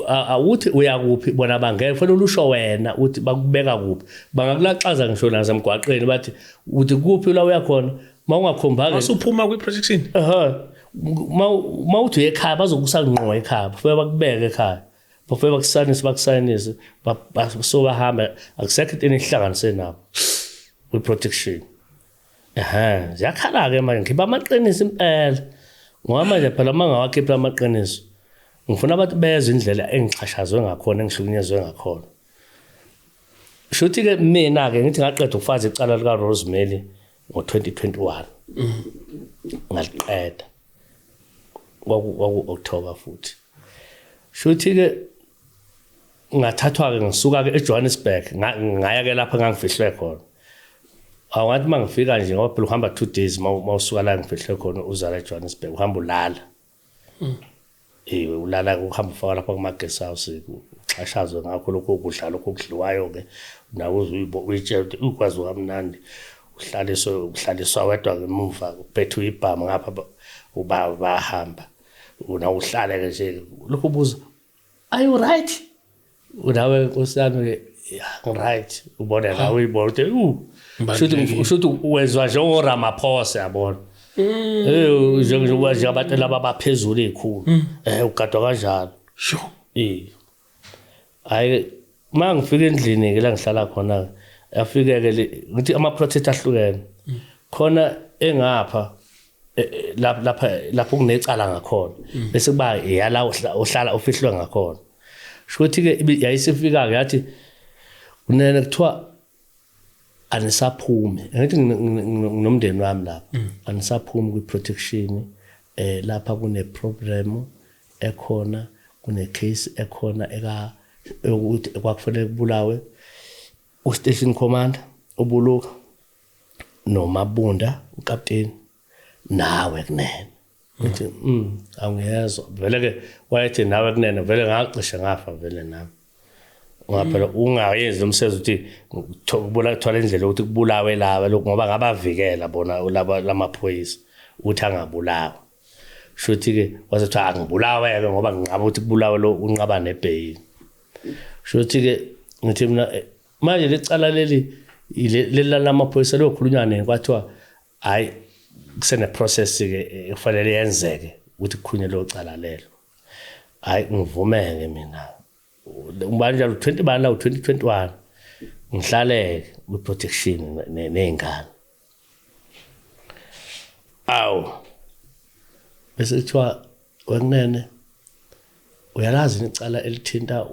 awuthi uyakuphi bona bangeke kufanele usho wena uthi bakubeka kuphi bangakulaxaza ngisho nasemgwaqeni bathi uthi kuphi la uyakhona mawungakhombanga usuphuma kwi protection mawuthi ekhaya bazokusa ngqo ekhaya bafike bakubeke ekhaya bafike bakusanise so bahamba akusekho into enihlanganise nabo kwi protection ziyakhala ke manje ngiba amaqiniso impela ngoba manje phela mangawakhipha amaqiniso ngifuna abantu bezwe indlela engichashazwe ngakhona engihlukunyezwe ngakhona shuthi ke mina ke ngithi ngaqeda ukufaza icala lika Rosemary ngo2021 ngaliqeda kwaku October futhi shuthi ke ngathathwa ke ngisuka ke eJohannesburg ngaya ke lapha ngangifihlwe khona awathi mangifika nje ngoba phela uhamba 2 days mawusuka la ngifihlwe khona uzala eJohannesburg uhamba ulala ulala uhamba ufaka lapha kuma guest house uxhashazwe ngakho lokho kudla lokho kudliwayo ke nawo uyitshela ukuthi ukwazi ukamnandi uhlaliswa wedwa ngemuva uphethe ibhamu ngapha bahamba una uhlale ke nje lokho buza are you right unawe kusami right ubona la uyibona shothi wezwa njengo Ramaphosa yabona njengoba abantu laba baphezulu ezikhulu ugadwa kanjalo sure hayi mangifika endlini ke la ngihlala khona afike ke ngithi ama protest ahlukene khona engapha lapho kunecala ngakhona bese kuba yala uhlala ufihlwe ngakhona shothi ke yayisifika ke yathi unene kuthiwa anisaphume ngithi nomndeni wami lapha anisaphumi kwi protection lapha kune problem ekhona kune case ekhona ukuthi kwakufanele kubulawe u station commander ubuluka noMabunda uCaptain nawe kunene uthi angiyezwa vele ke wayethi nawe kunene vele ngacishe ngafa vele nami ngaphela ungayenzi umsebenzi uthi ukubula thola indlela ukuthi kubulawe laba lokho ngoba ngabavikela bona laba lamaphoyisa uthi angabulawa shothi ke wasethi angibulawe ke ngoba ngingaba ukuthi kubulawe lo unqaba nebhayini shothi ke ngithi mina manje lecala leli lamaphoyisa lokhulunywa nene kwathiwa hayi kusene process ke kufanele yenzeke ukuthi kukhunye lo cala lelo hayi ngivumeke mina umbanje lo 20 bana u 2021 ngihlale ku protection nezingane awu bese kuthiwa wekunene uyalazi icala elithinta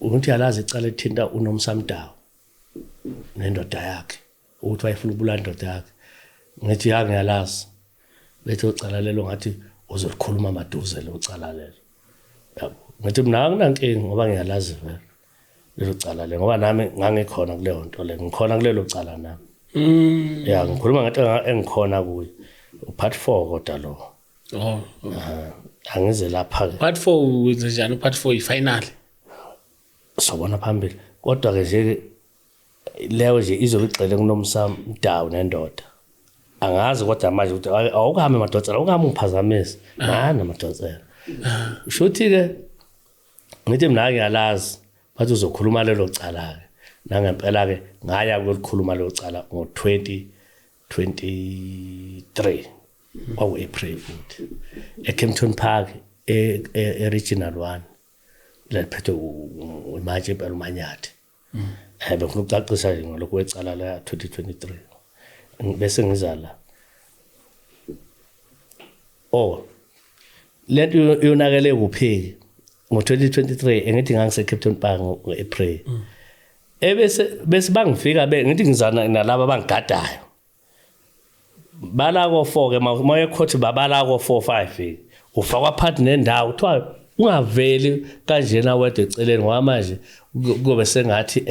ukuthi yalazi icala elithinta uNomsamdawu nendoda yakhe ukuthi wayefuna ukubulala indoda yakhe ngithi ya ngiyalazi bethe ucala lelo ngathi uzolikhuluma maduze lo cala lelo yabo ngithi mina anginankingi ngoba ngiyalazi vele lelo cala lelo ngoba nami ngangikhona kuleyo nto le ngikhona kulelo cala nami ya ngikhuluma ngathi engikhona kuye part 4 kodwa lo angize lapha ke part 4 wenza njani part 4 ifinal sobona phambili kodwa ke nje leyo nje izobigxile kuNomsamdawu nendoda angazi kodwa manje ukuthi awukuhambe madotsela awukuhambe ungiphazamisa nana madotsela shothi ke ngithi mina ngiyalazi bathi uzokhuluma lelo cala ke nangempela ke ngaya ukukhuluma lelo cala ngo2023 kwaku April futhi eKempton Park regional 1 laphethe uMaje Pelmanyathi bengifuna ukucacisa nje ngalokho wecala la 2023 bese ngizala lento yonakele kupheki ngo2023 engithi ngangise Captain Park ngoApril bese bangifika ngithi ngizana nalabo bangigadayo bala ko 4 ke maye khothi babala ko 4 5 ufakwa part nendawo kuthiwa ungaveli kanjena wedwa eceleni ngoba manje kube sengathi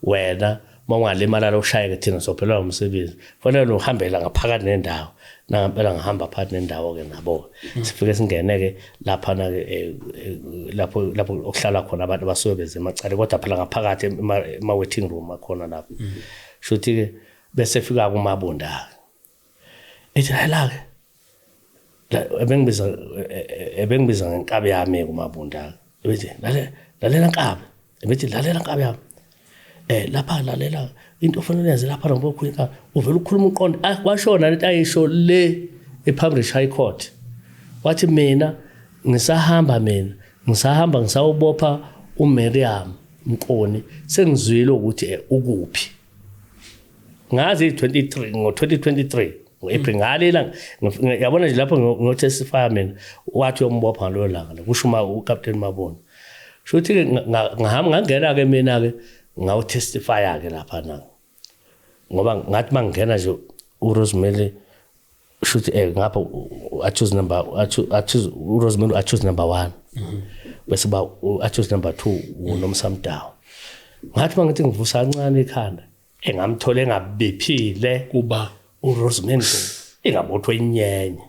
wena mangalimala lokushayeka thina sophelwa umsebenzi fanele uhambela ngaphakathi nendawo nangempela ngihamba phakathi nendawo ke nabo sifike singene ke lapha na ke lapho okuhlala khona abantu basuke beze emacala kodwa phela ngaphakathi ema waiting room akhona lapho shothi ke bese fika kuMabunda ethi hayla ke ebengibiza ngenkabi yami kuMabunda ebethi lalela nkabi ebethi lalela nkabi yami lapha lalela into ofanele yenze lapha ngokukhuleka uvela ukukhuluma uqondo kwashona lento ayisho le ePublic High Court wathi mina ngisahamba ngisawubopha uMiriam Mkoni sengizwile ukuthi ukuphi ngazi 23 ngo2023 ngoApril ngalela yabona nje lapho ngotestify mina wathi uyombopha lo langa kusho uCaptain Mabona shothi ke ngahamba ngangena ke mina ke ngawu testify ke lapha na ngoba ngathi mangena nje uRosemary shothi ngapha uRosemary choose number 1 bese ba choose number 2 uNomsamdawu ngathi mangithi ngivusa kancane ekhanda engamthole engabiphile kuba uRosemary engabothwe inyenye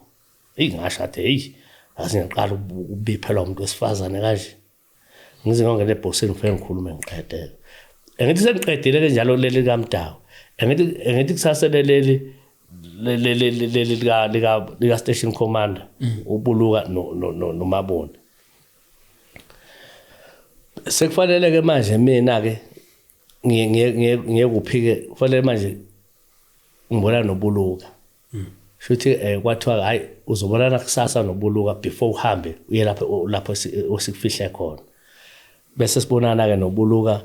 ingashathe asingaqala ubiphela umuntu wesifazane kanje ngize ngongena ebhosini ngifike ngikhulume ngiqedele engithi sengiqedile ke njalo leli kaMdawu engithi kusaseleleli lika station commander ubuluka noMabona sekufanele ke manje mina ke ngiyekuphike kufanele manje ngibona noBuluka futhi kwathiwa hayi uzobonana kusasa noBuluka before uhambe uye lapho osikufihle khona bese sibonana ke noBuluka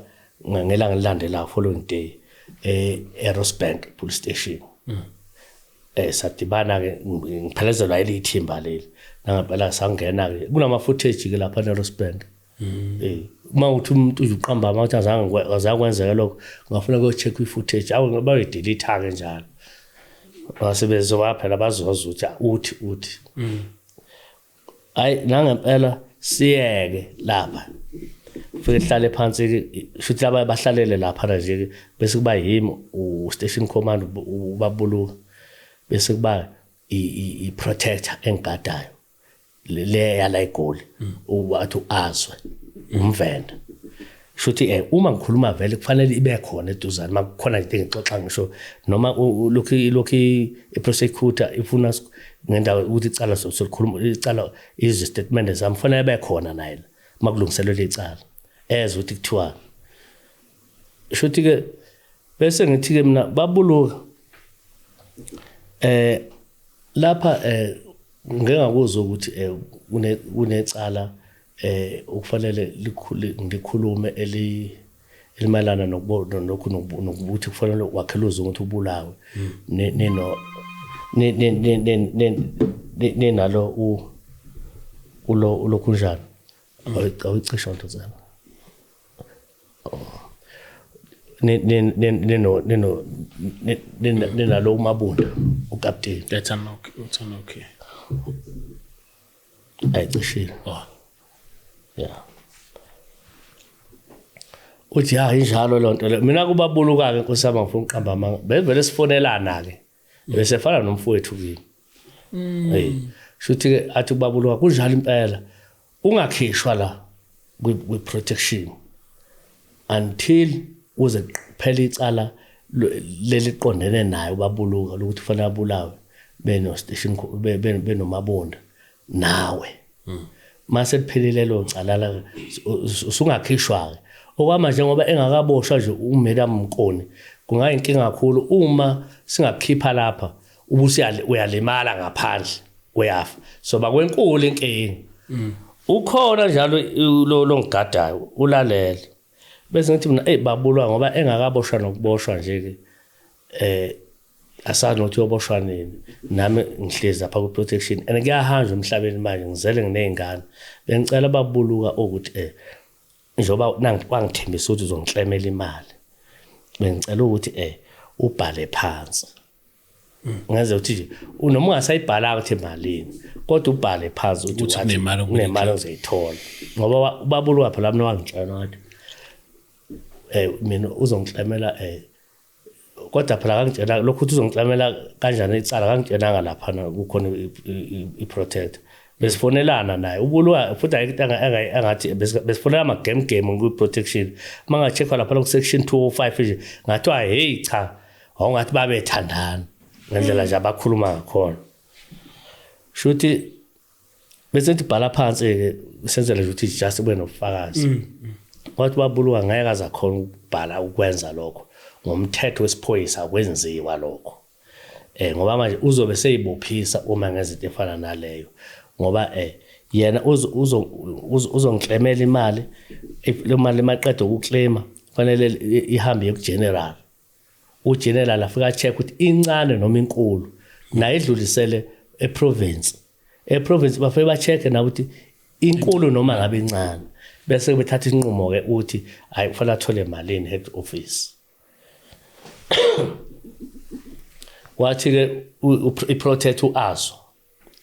ngelanga lilandelayo following day eRosebank police station sadibana ke ngiphelezelwa ilithimba leli nangempela sangena ke kunama footage ke lapha eRosebank uma uthi umuntu uqamba amathi azakwenzeka lokho ngafuna ukucheck i-footage awu bayidelete ke njalo wasebezoba phela bazoza uthi hayi nangempela siyeke lapha ufike hlale phansi futhi laba bahlalele lapha nje bese kuba yimi u-station command ubabuluka bese kuba i-protector engigadayo le yala igoli wathi azwe umvenda futhi uma ngikhuluma vele kufanele ibe khona eduzane makukhona into engixoxa ngisho noma lokho i-prosecutor ifuna ngendawo ukuthi icala sokukhuluma icala is statement zami kufanele ibe khona naye makulungiselwe lecala ezwe ukuthi kuthiwa futhi ke bese ngithi ke mina babuluka lapha ngengakuzwa ukuthi kunecala ukufanele ngikhulume elimalana nokuthi kufanele wakheluza ukuthi ubulawe nalo ulokunjani awicisha into zami nalo uMabunda ukapteni That's okay. ayicishile yeah uthi hayi njalo lonto le mina kubabuluka ke nkosama ngifuna uqamba amanga bevele sifonelana ke bese fana nomfowethu kimi hey shuthi ke athi kubabuluka kunjalo impela ungakhishwa la kwi protection until uze kuphela icala leli qondene naye ubabuluka lokuthi kufanele abulawe beno station benomabonda nawe mase liphelile lo cala la usungakhishwa okwamanje ngoba engakaboshwa nje uMadam Mkoni kungayinkinga kakhulu uma singakhipha lapha ubusi uyalimala ngaphandle uyafa so bakwenkulu inkinga ukhona njalo lo ngigadayo ulalele bese ngithi mina babulwa ngoba engakaboshwa nokuboshwa nje ke asazi nokuthi uyoboshwa nini nami ngihlezi lapha ku protection and ngiyahanja emhlabeni manje ngizele nginezingane bengicela babuluka ukuthi njoba nangithembisa ukuthi uzongihlemela imali bengicela ukuthi ubhale phansi ngaze uthi noma ungasayibhala ukuthi emalini kodwa ubhale phansi ukuthi unemali ozayithola ngoba ubabuluka phela mina wangitshela wathi mina uzongihlemela kodwa phela kangitshela lokho ukuthi uzongihlemela kanjani icala kangitshelanga lapha kukhona i-protect besifonelana naye ubulwa futhi angathi besifonela ama game ku protection mangacheckwa lapha ku section 205 nje ngathiwa hey cha awungathi babethandana ngendlela nje abakhuluma ngakhona shuthi bese sibhala phansi ke senzele ukuthi just kube nobufakazi kwathi babulwa ngeke azakhona ukubhala ukwenza lokho ngomthetho wesiphoyisa akwenziwa lokho ngoba manje uzobe seyibophisa uma ngezinto efana naleyo ngoba yena uzongiclaimela imali le mali maqedwe ukuclaima fanele ihambe kugeneral ugeneral afika check ukuthi incane noma inkulu naye idlulisele eprovince bafike ba check na ukuthi inkulu noma ngabe incane bese bethatha inqumo ke uthi hayi kufanele athole imali head office wathi ke iprotect uazo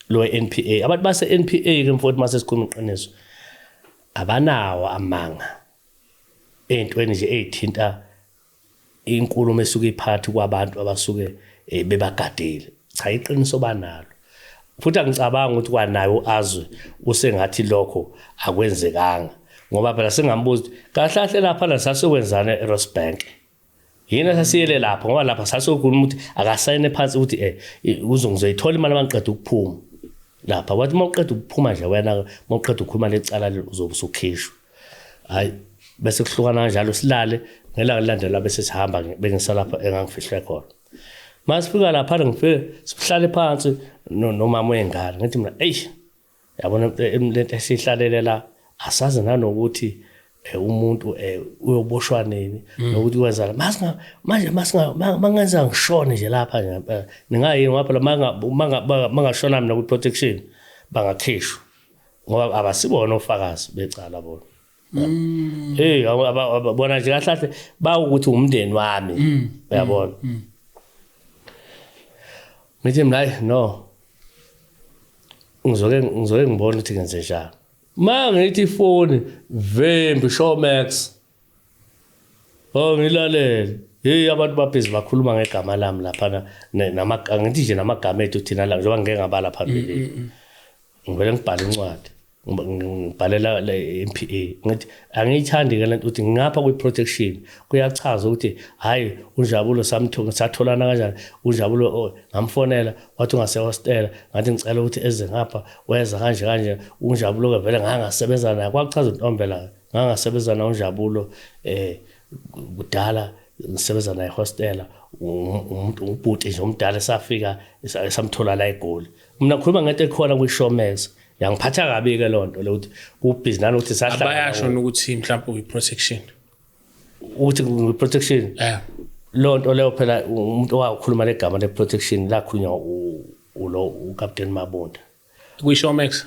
lo NPA abantu base NPA ke mfowethu mase sikhuluma iqiniso abanawo amanga entweni nje ezithinta inkulumo esuka iphathi kwabantu abasuke bebagadile cha iqiniso banalo futhi angicabanga ukuthi kwanayo azwe usengathi lokho akwenzekanga ngoba phela singambuza kahle lapha la sasekwenzana eRosebank yena sasiyele lapha ngoba lapha sasokhuluma ukuthi akasayine phansi ukuthi uzongizayithola imali mangiqeda ukuphuma lapha wathi mawuqeda ukuphuma nje wena mawuqeda ukukhuluma lecala uzobe usukhishwa hayi bese kuhlukana kanjalo silale ngelanga lilandela bese sihamba bengisalapha engangifihle khona masifika lapha ngifike sihlale phansi nomama wengane ngithi mina yabona lento esihlalele la asazi nanokuthi umuntu uyoboshwa nini nokuthi wenza manje mangenza ngishone nje lapha nje ningayini ngapha mangashona mina ku protection bangakhishwa ngoba abasibona ofakazi becala bona bona nje kahle ba ukuthi umndeni wami uyabona ngithi mina no ngizoke ngibona ukuthi ngenze njani mangithi ifoni vembi Showmax ngilalele abantu babhizi bakhuluma ngegama lami lapha ngithi nje namagama ethu thina la njengoba ngeke ngabala phambili ngivele ngibhala incwadi ngibhalela le MPA ngithi angiyithandi ke lento ukuthi ngapha kwi protection kuyachaza ukuthi hayi uNjabulo satholana kanjani uNjabulo ngamfonela wathi ungase hostela ngathi ngicela ukuthi eze ngapha weza kanje uNjabulo ke vele ngangasebenza naye kwachaza uNtombela ngangasebenza na uNjabulo kudala ngisebenza naye hostela umuntu ubhuti nje umdala safika samthola la eGoli mina khuluma ngento ekhona kwi Showmax yangiphatha kabi ke lonto lokuthi kubhizinani ukuthi sahlala bayasho ukuthi mhlawumbe uyi protection uthi protection lonto leyo phela umuntu owakhuluma legama le protection la khulunywa ulo uCaptain Mabunda kwi Showmax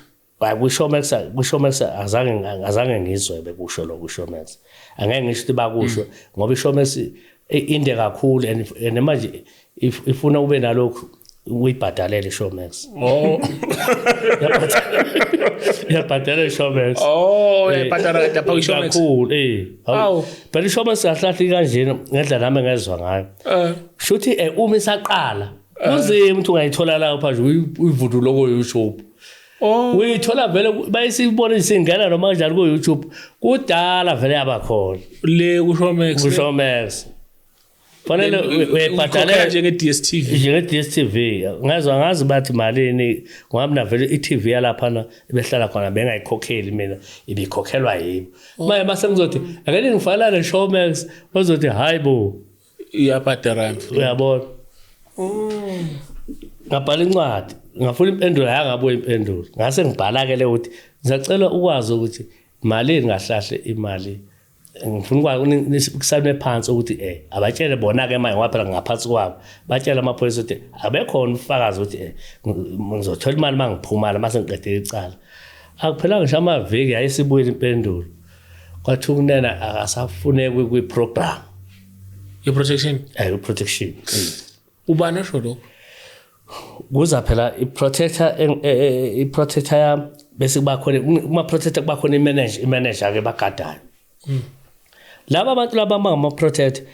Showmax azange ngizwe bekusho lo ku Showmax angeke ngisho ukuthi bakusho ngoba iShowmax inde kakhulu and manje ifuna ube nalokho uyibhadalele Showmax yabhadalele Showmax yabhadala lapha ku Showmax kakhulu but iShowmax ahlahli kanjena ngendlela nami ngezwe ngayo shuthi uma isaqala uzime umuntu ungayithola lapha nje uyivudu lokho YouTube uyithola vele bayisibona isingena noma kanjani ku YouTube kudala vele yabakhona le ku Showmax fanele uyibhadalela njenge DStv ngazi bathi malini ngoba mina vele iTV yalapha behlala khona bengayikhokheli mina ibikhokhelwa yimi manje base ngizothi akene ngifana le Showmax bazothi hayibo iyabhadara uyabona ngabhala incwadi ngafuna impendulo yangabuye impendulo ngase ngibhala ke le ukuthi ngisacela ukwazi ukuthi malini ngahlahle imali ngifuna ukukusane phansi ukuthi abatshele bona ke manje ngaphela ngaphansi kwabo batshela amaphoyisa ukuthi abekhona ufakazi ukuthi ngizothola imali mangiphumala mase ngiqedile icala akuphelanga ngisho amaviki ayisibuyile impendulo kwathi ukunena akasafuneki kwi program protection protection ubani osho lokho kuza phela i-protector yami bese kuba khona uma-protector kuba khona i-manager ke bagadayo laba abantu laba abangama-protector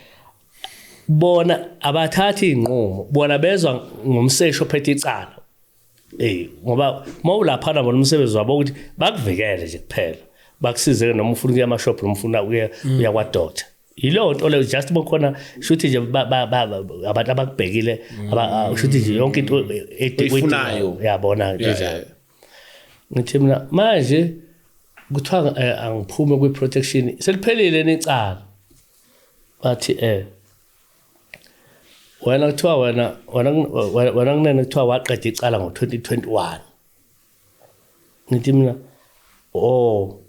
bona abathathi inqumo bona bezwa ngomseshi ophethe icala ngoba mawulaphana bona umsebenzi wabo ukuthi bakuvikele nje kuphela bakusize noma ufuna ukuya ama-shop noma ufuna uya kwa-doctor yilo nto leyo just bokhona shuthi nje abantu abakubhekile shuthi nje yonke into eyifunayo yabona nje ngithi mina manje kuthiwa angiphume kwi-protection seliphelile nicala bathi wena kuthiwa wena kunene kuthiwa waqeda icala ngo-2021 ngithi mina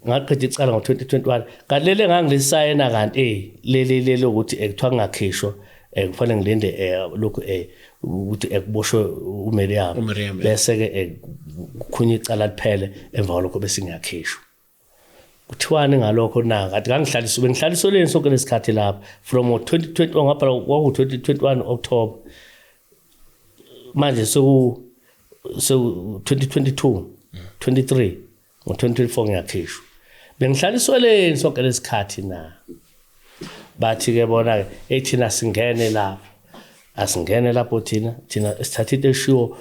ngaqeda icala ngo-2021 kanti lele ngangilisayina kanti lele ukuthi kuthiwa kungakhishwa kufanele ngilinde lokhu ukuthi kuboshwe uMiriam bese ke kukhunye icala liphele emva kwalokho bese ngiyakhishwa kuthiwani ngalokho na kanti bengihlaliswe leni sonke lesikhathi lapha from 2021 ngapha kwaku-2021 October manje so 2022 23 ngo-2024 ngiyakhishwa bengihlaliswe leni sonke lesikhathi na bathi ke bona ke thina singene lapha asingene lapho thina sithatha into eshiwo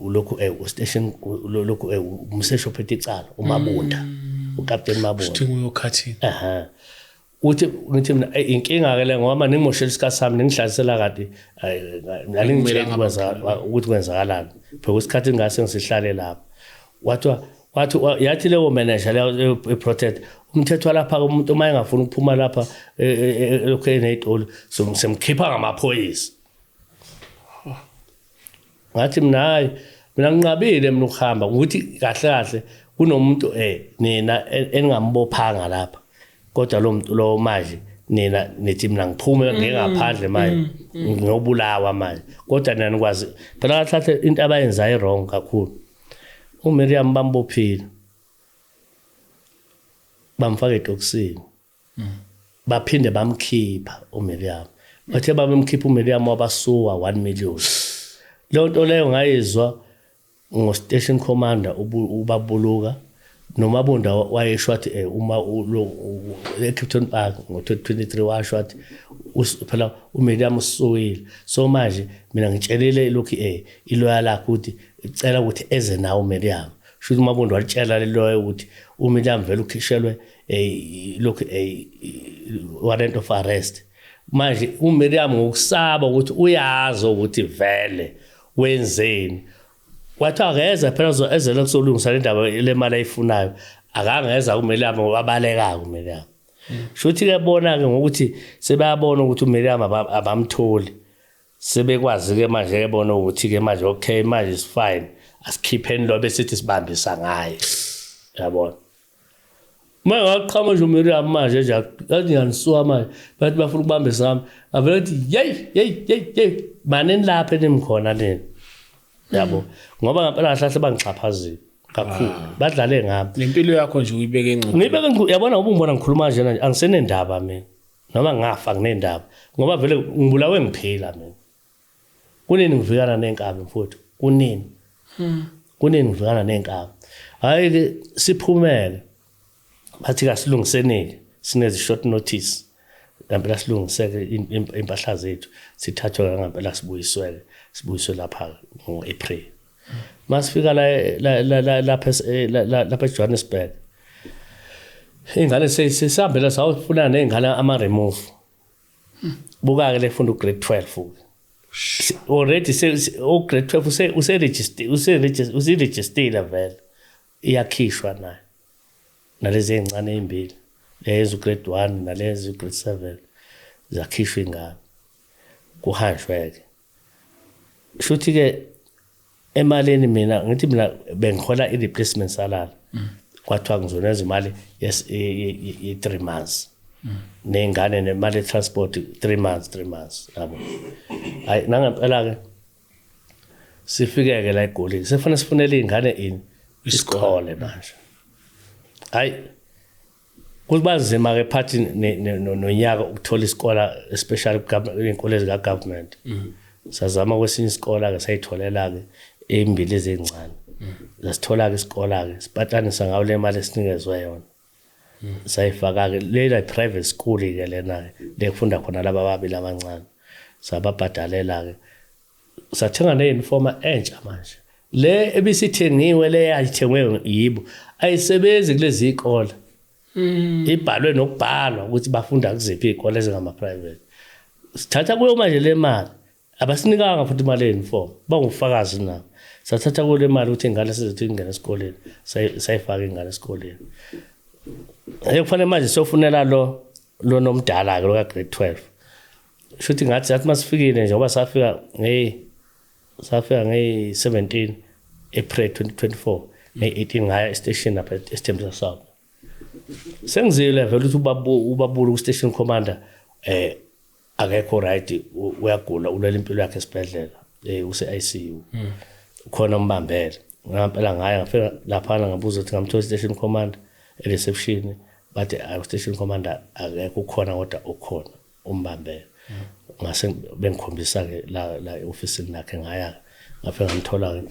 lokhu station lokhu umseshi ophethe icala uMabunda uCaptain Mabunda sidinga uyokhathini uthi ngithi mina inkinga ke le ngoba ningimoshela isikhathi sami ningihlalisela kade alingitshela ukuthi kwenzakalani phela isikhathi ngase ngisihlale lapha wathi yathi leyo manager leyo protect umthetho lapha umuntu uma engafuni ukuphuma lapha lokho enedolo semkhipha ngamaphoyisa ngathi mina nginqabile mina ukuhamba ukuthi kahle kunomuntu nina eningambophanga lapha kodwa lo muntu lo manje nina nethi mina ngiphume ngengaphandle manje ngiyobulawa manje kodwa nina nikwazi phela hlathe into abayenzayo wrong kakhulu uMiriam bambophile bamfaka etoksini baphinde bamkhipha uMiriam bathe babemkhipha uMiriam wabasuwa 1 million lo nto leyo ngayizwa ngo station commander ubabuluka noMabunda wayesho wathi uma eCaptain Park ngo2023 washo wathi phela uMiriam usuwile so manje mina ngitshelile lokhu iloya lakho ukuthi icela ukuthi eze nawo uMiriam shuthi uMabunda walitshela leloya ukuthi uMiriam vele ukhishelwe lokhu warrant of arrest manje uMiriam ngokusaba ukuthi uyazi ukuthi vele wenzeni wathi akeza phela ezela kusolungisa le ndaba le mali ayifunayo akangeza uMiriam wabaleka uMiriam shuthi ke bona ke ngokuthi sebayabona ukuthi uMiriam abamtholi sebekwazi ke manje ke bona ukuthi ke manje okay manje is fine asikhipheni lo bese sithi sibambisa ngaye yabona manje waqhama nje uMiriam manje nje yathi nganisuka manje bathi bafuna ukubambisa ngami avele ukuthi hey maneni lapha enimkhona nini yabo ngoba ngempela kahle bangixhaphazile kakhulu badlale ngami lempilo yakho nje uyibeke encane ngibeke yabona ngoba ngibona ngikhuluma nje manje angisenendaba mina noma ngafa nginendaba ngoba vele ngibulawe ngiphila mina kunini ngivikana nenkabi mfowethu kunini ngivikana nenkabi hayi ke siphumele bathi kasilungisenele sinezi short notice ngempela silungiseke impahla zethu sithathwe ngempela sibuyiswe lapha ngoApril masifika lapha eJohannesburg ingane sesihambela sawufuna nezingane ama remove buka ke lefunda ugrade 12 already grade 12 useregistered vele iyakhishwa nayo nalezi ezincane ezimbili lezo grade 1 nalezi grade 7 zakhishwa ingane kuhanjwe ke shuthi ke emaleni mina ngithi mina bengihola i-replacement salary kwathiwa ngizoneza imali ye 3 months nengane nemali transport 3 months yabo hayi nangempela ke sifike ke la eGoli sefuna sifunele izingane ini isikole manje hayi kubanzima ke phathi nonyaka ukuthola isikole especially inkolo zika government sazama kwesinye isikole ke sayitholela ke ezimbili ezincane zasithola ke isikole ke sipatanisa ngawo le mali esinikezwe yona sayifaka ke le private school ke lena lekufunda khona laba babili abancane sababhadalela ke sathenga neuniform entsha manje le ebisithengiwe le ayithengwe yibo ayisebenzi kulezi izikole ibhalwe nokubhalwa ukuthi bafunda kuziphi izikole ezingama private sithatha kuyo manje le mali abasinikanga futhi imali yeuniform bangufakazi na sathatha kuyo le mali ukuthi ingane sizothi ingene esikoleni sayifaka ingane esikoleni kufanele manje sofunela lo nomdala ke lo ka grade 12 shuthi ngathi sathi masifikile nje ngoba safika nge 17 April 2024 nge18 ngaya station lapha eStembisa South sengizile vele ukuthi ubabulu ku station commander akekho right uyagula ulela impilo yakhe esibhedlela use ICU khona umbambele ngempela ngaya ngafika lapha ngabuza ukuthi ngamthola station commander reception but station commander akekho khona kodwa ukhona umbambele ngase bengikhombisa ke la office lakhe ngaya ngafika ngamthola ke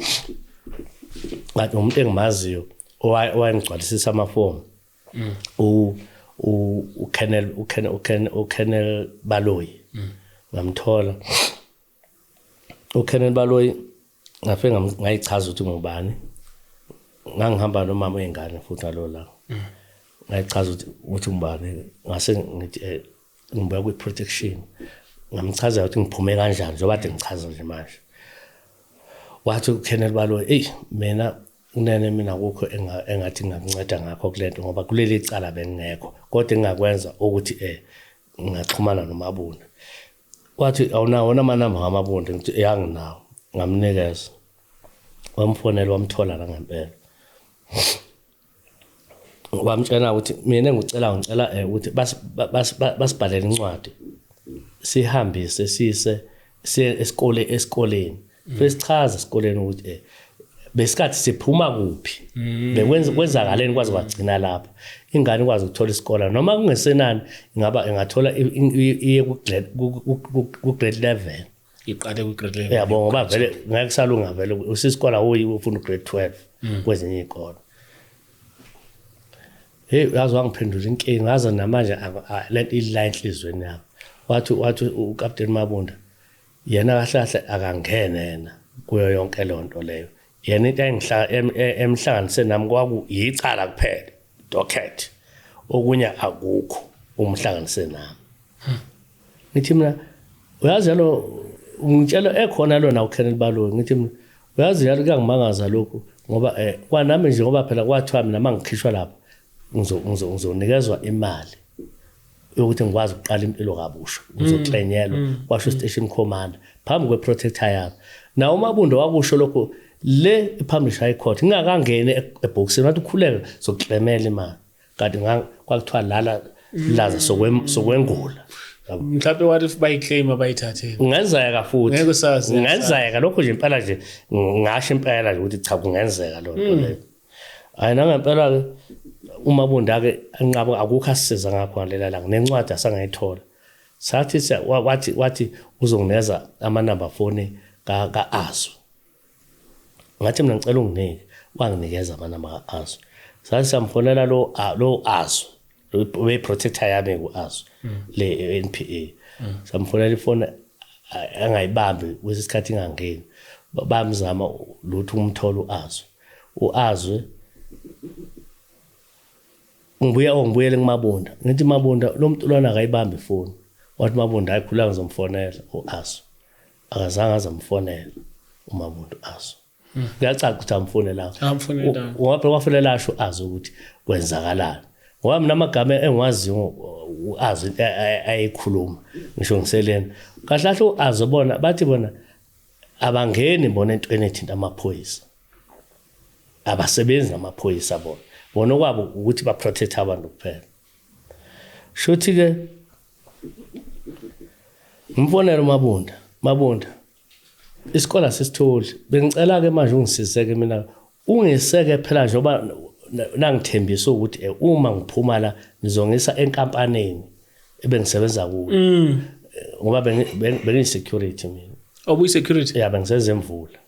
ngathi umuntu engimaziyo owayengigcwalisisa amaform uKennel Baloyi ngamthola uKennel Baloyi ngafika ngayichaza ukuthi ngubani ngangihamba nomama wengane futhi alo la ngayichaza ukuthi ngubani ngase ngithi ngibuya kwi protection ngamchaza ukuthi ngiphume kanjani njengoba kade ngichaza nje manje wathi uKennel Baloyi mina unene mina akukho engathi ngingakunceda ngakho kulento ngoba kuleli cala bengekho kodwa engakwenza ukuthi ngingaxhumana noMabunda wathi awunawo amanamba kaMabunda ngithi yanginawo ngamnikeza wamfonela wamthola la ngempela wamtshela ukuthi mina ngicela ukuthi basibhalele incwadi sihambise sise esikoleni besichaza esikoleni ukuthi besikhathi siphuma kuphi bekwenzakaleni kwazi kwagcina lapha ingane ikwazi ukuthola isikole noma kungesenani ingathola iye ku grade 11 iqale ku grade 11 yabo ngoba vele ngeke salunga vele usisikole ufuna grade 12 kwezinye izikole yazi wangiphendula inkinga ngaza namanje lento ila enhlizweni yami wathi uCaptain Mabunda yena kahle akangene yena kuyo yonke lonto leyo yena into emhlanganise nami kwaku yicala kuphela docket okunye akukho umhlanganise nami ngithi mina uyazi lo ngitshela ekhona lona uKenneth Baloyi ngithi mina uyazi yalo kuyangimangaza lokho ngoba kwanami nje ngoba phela kwathiwa mina mangikhishwa lapha ngizonikezwa imali yokuthi ngikwazi ukuqala impilo kabusha ngizoklenyelwa kwasho station commander phambi kweprotector yami na uMabunda wakusho lokho le ipublish high court ngingakangene eboxini wathi ukhuleka zoklemela imali kanti kwakuthiwa laza sokwengula mhlawumbe what if bayiclaim abayithathele kungenzeka futhi ngeke sazi kungenzeka lokho nje impela nje ngasho impela nje ukuthi cha kungenzeka lonto leyo ayina ngempela uMabunda ke anqaba akukho asisiza ngapho ngalela langa nencwadi asangayithola sathi wathi uzongineza amanamba phone kaAzu ngathi mina ngicela unginike wanginikeza amanamba kaAzu sathi samfonela lo Azu we protector yami kuAzu le NPA samfonela ifone angayibambi kwesikhathi ingangeni bamzama lutho umtholo uAzu ngibuyele kuMabunda ngithi Mabunda lo muntu lona akayibambi ifoni wathi Mabunda ayikhulanga ngizomfonela uAzu akazange azamfonela uMabunda uAzu kuyacaca ukuthi amfonela ngoba kwafanele asho Azu ukuthi kwenzakalani ngoba mina amagama engiwaziyo uAzu ayikhuluma ngisho ngiselena kahle kahle uAzu bona bathi bona abangeni bona entweni ethinta amaphoyisa abasebenzi namaphoyisa bona kwabo ukuthi ba protect abantu kuphela shothi ke ngimfonela Mabunda isikole sisitholi bengicela ke manje ungisizeke mina ungiseke phela njoba nangithembisa ukuthi uma ngiphuma la ngizongisa enkampaneni ebengisebenza kuyo ngoba bengi security mina obuyi security yeah bengisenza emvula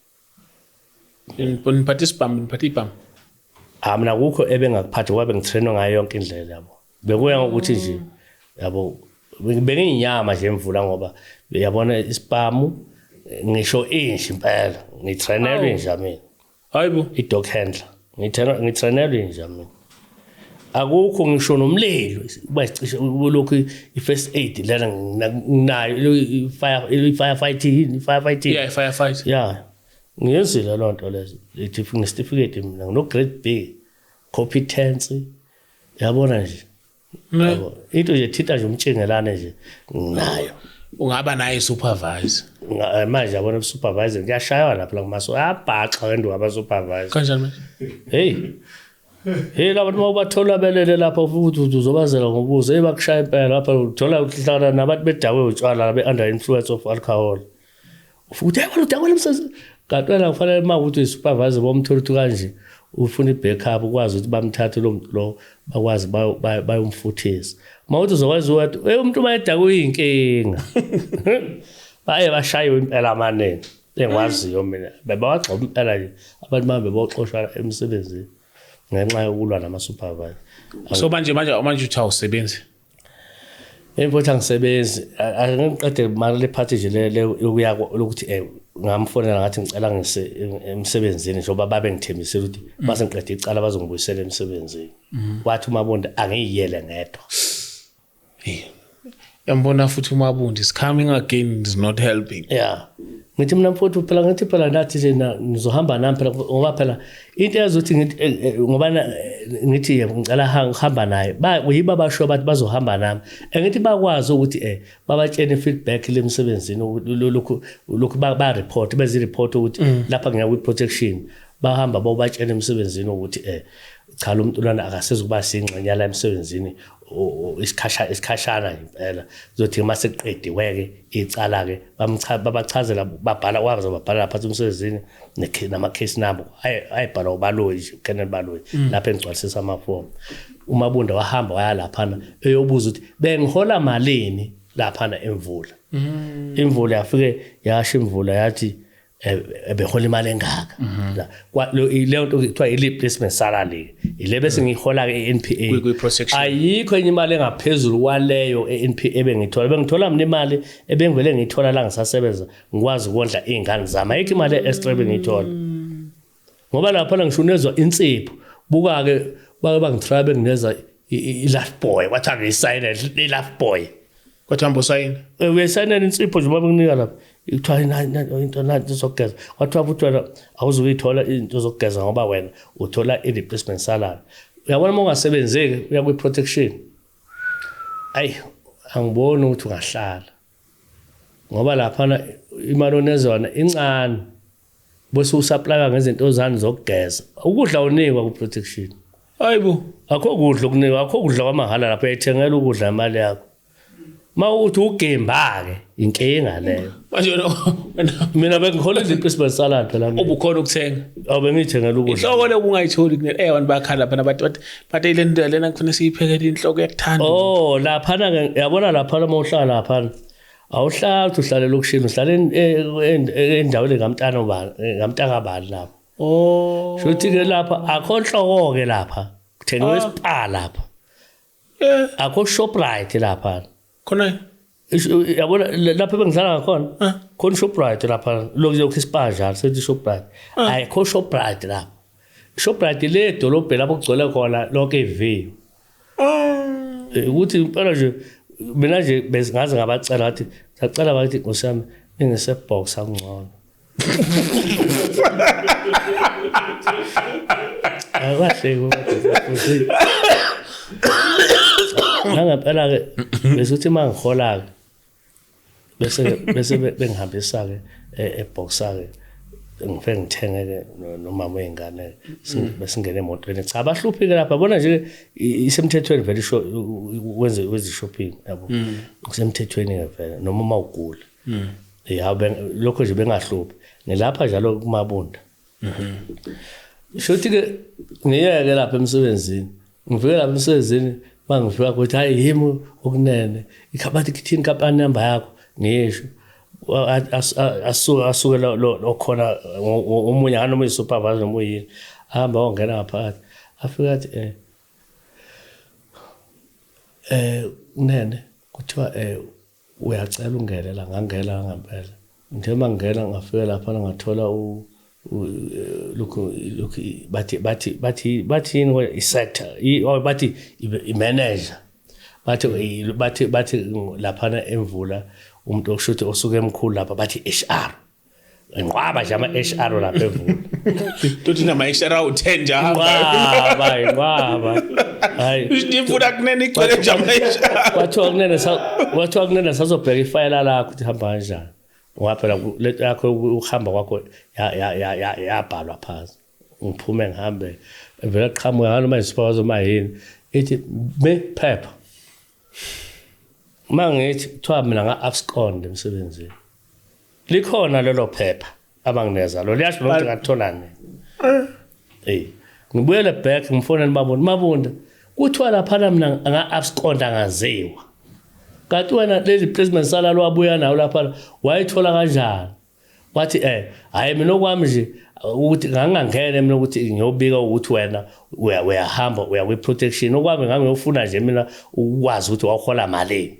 in participant mina kukho ebengakuphatha ngoba bengitrainwa ngayo yonke indlela yabo bekuya ngokuthi nje yabo benginyama nje emvula ngoba yabona ispamu ngisho inje impela ngitrainelwe nje mina hayibo idog handler ngitrainelwe nje mina akukho ngisho nomlilo bayicishe lokho ifirst aid lena nginayo firefighting yeah firefight yeah ngiyenzile lonto lezo ithi ngesitifiketi mina ngino grade B competence yabona nje yabo into nje thita nje umtshengelane nje nginayo ungaba naye supervisor manje yabona supervisor ngiyashaywa lapha la kumaso abhaxa wendo aba supervisor kanjani manje hey labantu mabathola belele lapha futhi uzobazela ngobuzo bakushaya impela lapha uthola ukuhlala nabantu bedawe utshwala be under influence of alcohol futhi yabona udakwela umsebenzi kanti wena kufanele mawuthi supervisor bomthola ukuthi kanje ufuna ibackup ukwazi ukuthi bamthathe lo bakwazi bayomfuthisa mawuthi uzokwazi ukuthi umuntu mayedaka uyinkinga baye bashayiwe impela amanene engwaziyo mina bebawagxoba impela nje abantu mabe boxoshwa emsebenzini ngenxa yokulwa nama supervisor so manje uthi awusebenzi emfutha ngisebenzi angiqede imali lephathi nje le yokuya lokuthi ngamfonela ngathi ngicela ngise emsebenzini njoba babe ngithembisela ukuthi base ngiqede icala bazongibuyisela emsebenzini wathi uMabunda angiyele ngedwa yambona futhi uMabundi is coming again, is not helping. Yeah. Ngithi mina mfowethu phela nathi nje nizohamba nami phela ngoba phela into ezothi ngoba ngithi ngicela ngihamba naye yiba basho bathi bazohamba nami ngithi bakwazi ukuthi babatshene feedback lemsebenzini lokhu ba report bezi report ukuthi lapha ngiya with protection bahamba babatshene emsebenzini ukuthi cha lo muntu lana akasezikuba singxenya la emsebenzini isikhashana impela zothi mase qediweke icala ke babachazela babhala babhala lapha umsebenzini nama case number ayibhala ubaloyi Kenneth Baloyi lapha engigcwalisisa ama form uMabunda wahamba waya lapha eyobuza ukuthi bengihola malini lapha emvula imvula yafike yasho imvula yathi ebehola imali engaka leyo nto kuthiwa i-replacement salary ile bese ngihola ke-NPA ayikho enye imali engaphezulu kwaleyo e-NPA ebengithola mina imali ebengivele ngiyithola la ngisasebenza ngikwazi ukondla iy'ngane zami ayikho imali extra ebengiyithola ngoba lapha ngishunezwa insipho buka-ke bangithra bengineza i-life boy kwathi angiyisayine i-life boy kwathi hamba usayina uyayisayinela insipho nje babenginika lapha ikuthiwa into nathi zokugeza kwathiwa futhi wena awuzuyithola into zokugeza ngoba wena uthola i-replacement salary uyabona uma ungasebenzeki uya kwi-protection ayi angiboni ukuthi ungahlala ngoba laphana imali onezona incane bese usaplaya ngezinto zani zokugeza ukudla unikwa ku-protection hayibo akho kudla okunikwa akho kudla kwamahala lapha uyayithengela ukudla imali yakho mawuthi ugemba-ke inkinga leyo manje mina bengihola i-replacement salary phela ubukhona ukuthenga bengiyithengela ukudla inhloko le kungayitholi kunele abantu bayakhala lapha bathi lena kufanele siyiphekele inhloko yakuthanda laphana-ke yabona laphana uma uhlala laphana awuhlali ukuthi uhlale lokushini uhlale endaweni ngamntakabani lapho shuthi-ke lapha akho nhloko-ke lapha kuthengiwe isipa lapha akho Shoprite lapha khona yabona lapha bengihlala ngakhona khona Shoprite lapha lokhu isipa njalo sethi Shoprite ayikho Shoprite lapha Shoprite le dolobhe lapho kugcwele khona lonke iviyo ukuthi impela nje mina nje bezingaze ngabacela ngathi sacela bathi ngosami ingesebox angcono awahleko ngapela ke bese mangihola ke bese bengihambisa ke eboxa ke ngifike ngithenge ke nomama wengane besingene emotweni cha abahluphike lapha bona nje isemthethweni vele wenze shopping yabo kusemthethweni ke vele noma uma ugula lokho nje bengahluphi ngilapha njalo kuMabunda shothi ke ngiyeke lapha emsebenzini ngifike lapha emsebenzini mangifika ukuthi hayi yimi okunene ikhabathi kithini company number yakho ngisho asuke lo khona umunye noma uyisupervisor noma uyini ahamba ongena ngaphakathi afika athi unene kuthiwa uyacela ungene la ngangena ngempela ngithe mangena ngafika lapha ngathola lokhu bathi i-sector bathi i-manager bathi lapha emvula umuntu okushuthi osuke emkhulu lapha bathi HR ngqwaba nje ama-HR lapha emvula tuthi nama-HR awu-10 nje ngqwaba hayi ifuna kunene igcwele nje ama-HR kwathiwa kunene sazobheka ifayela lakho ukuthi hamba kanjani ngoba phela lento yakho ukuhamba kwakho yabhalwa phansi ngiphume ngihambe vele qhamuka nganoma yisupervisor uma yini ithi phepha mangithi kuthiwa mina nga-abscond emsebenzini likhona lelo phepha abangineza lo liyasho lo ngatholani ngibuyele back ngifonela Mabunda kuthiwa laphana mina nga-abscond angaziwa kanti wena leli replacement salary wabuya nawo lapha wayithola kanjani wathi hayi mina okwami nje ukuthi ngangangene mina ukuthi ngiyobika ukuthi wena uyahamba uya kwi-protection okwami ngangiyofuna nje mina ukwazi ukuthi wahola malini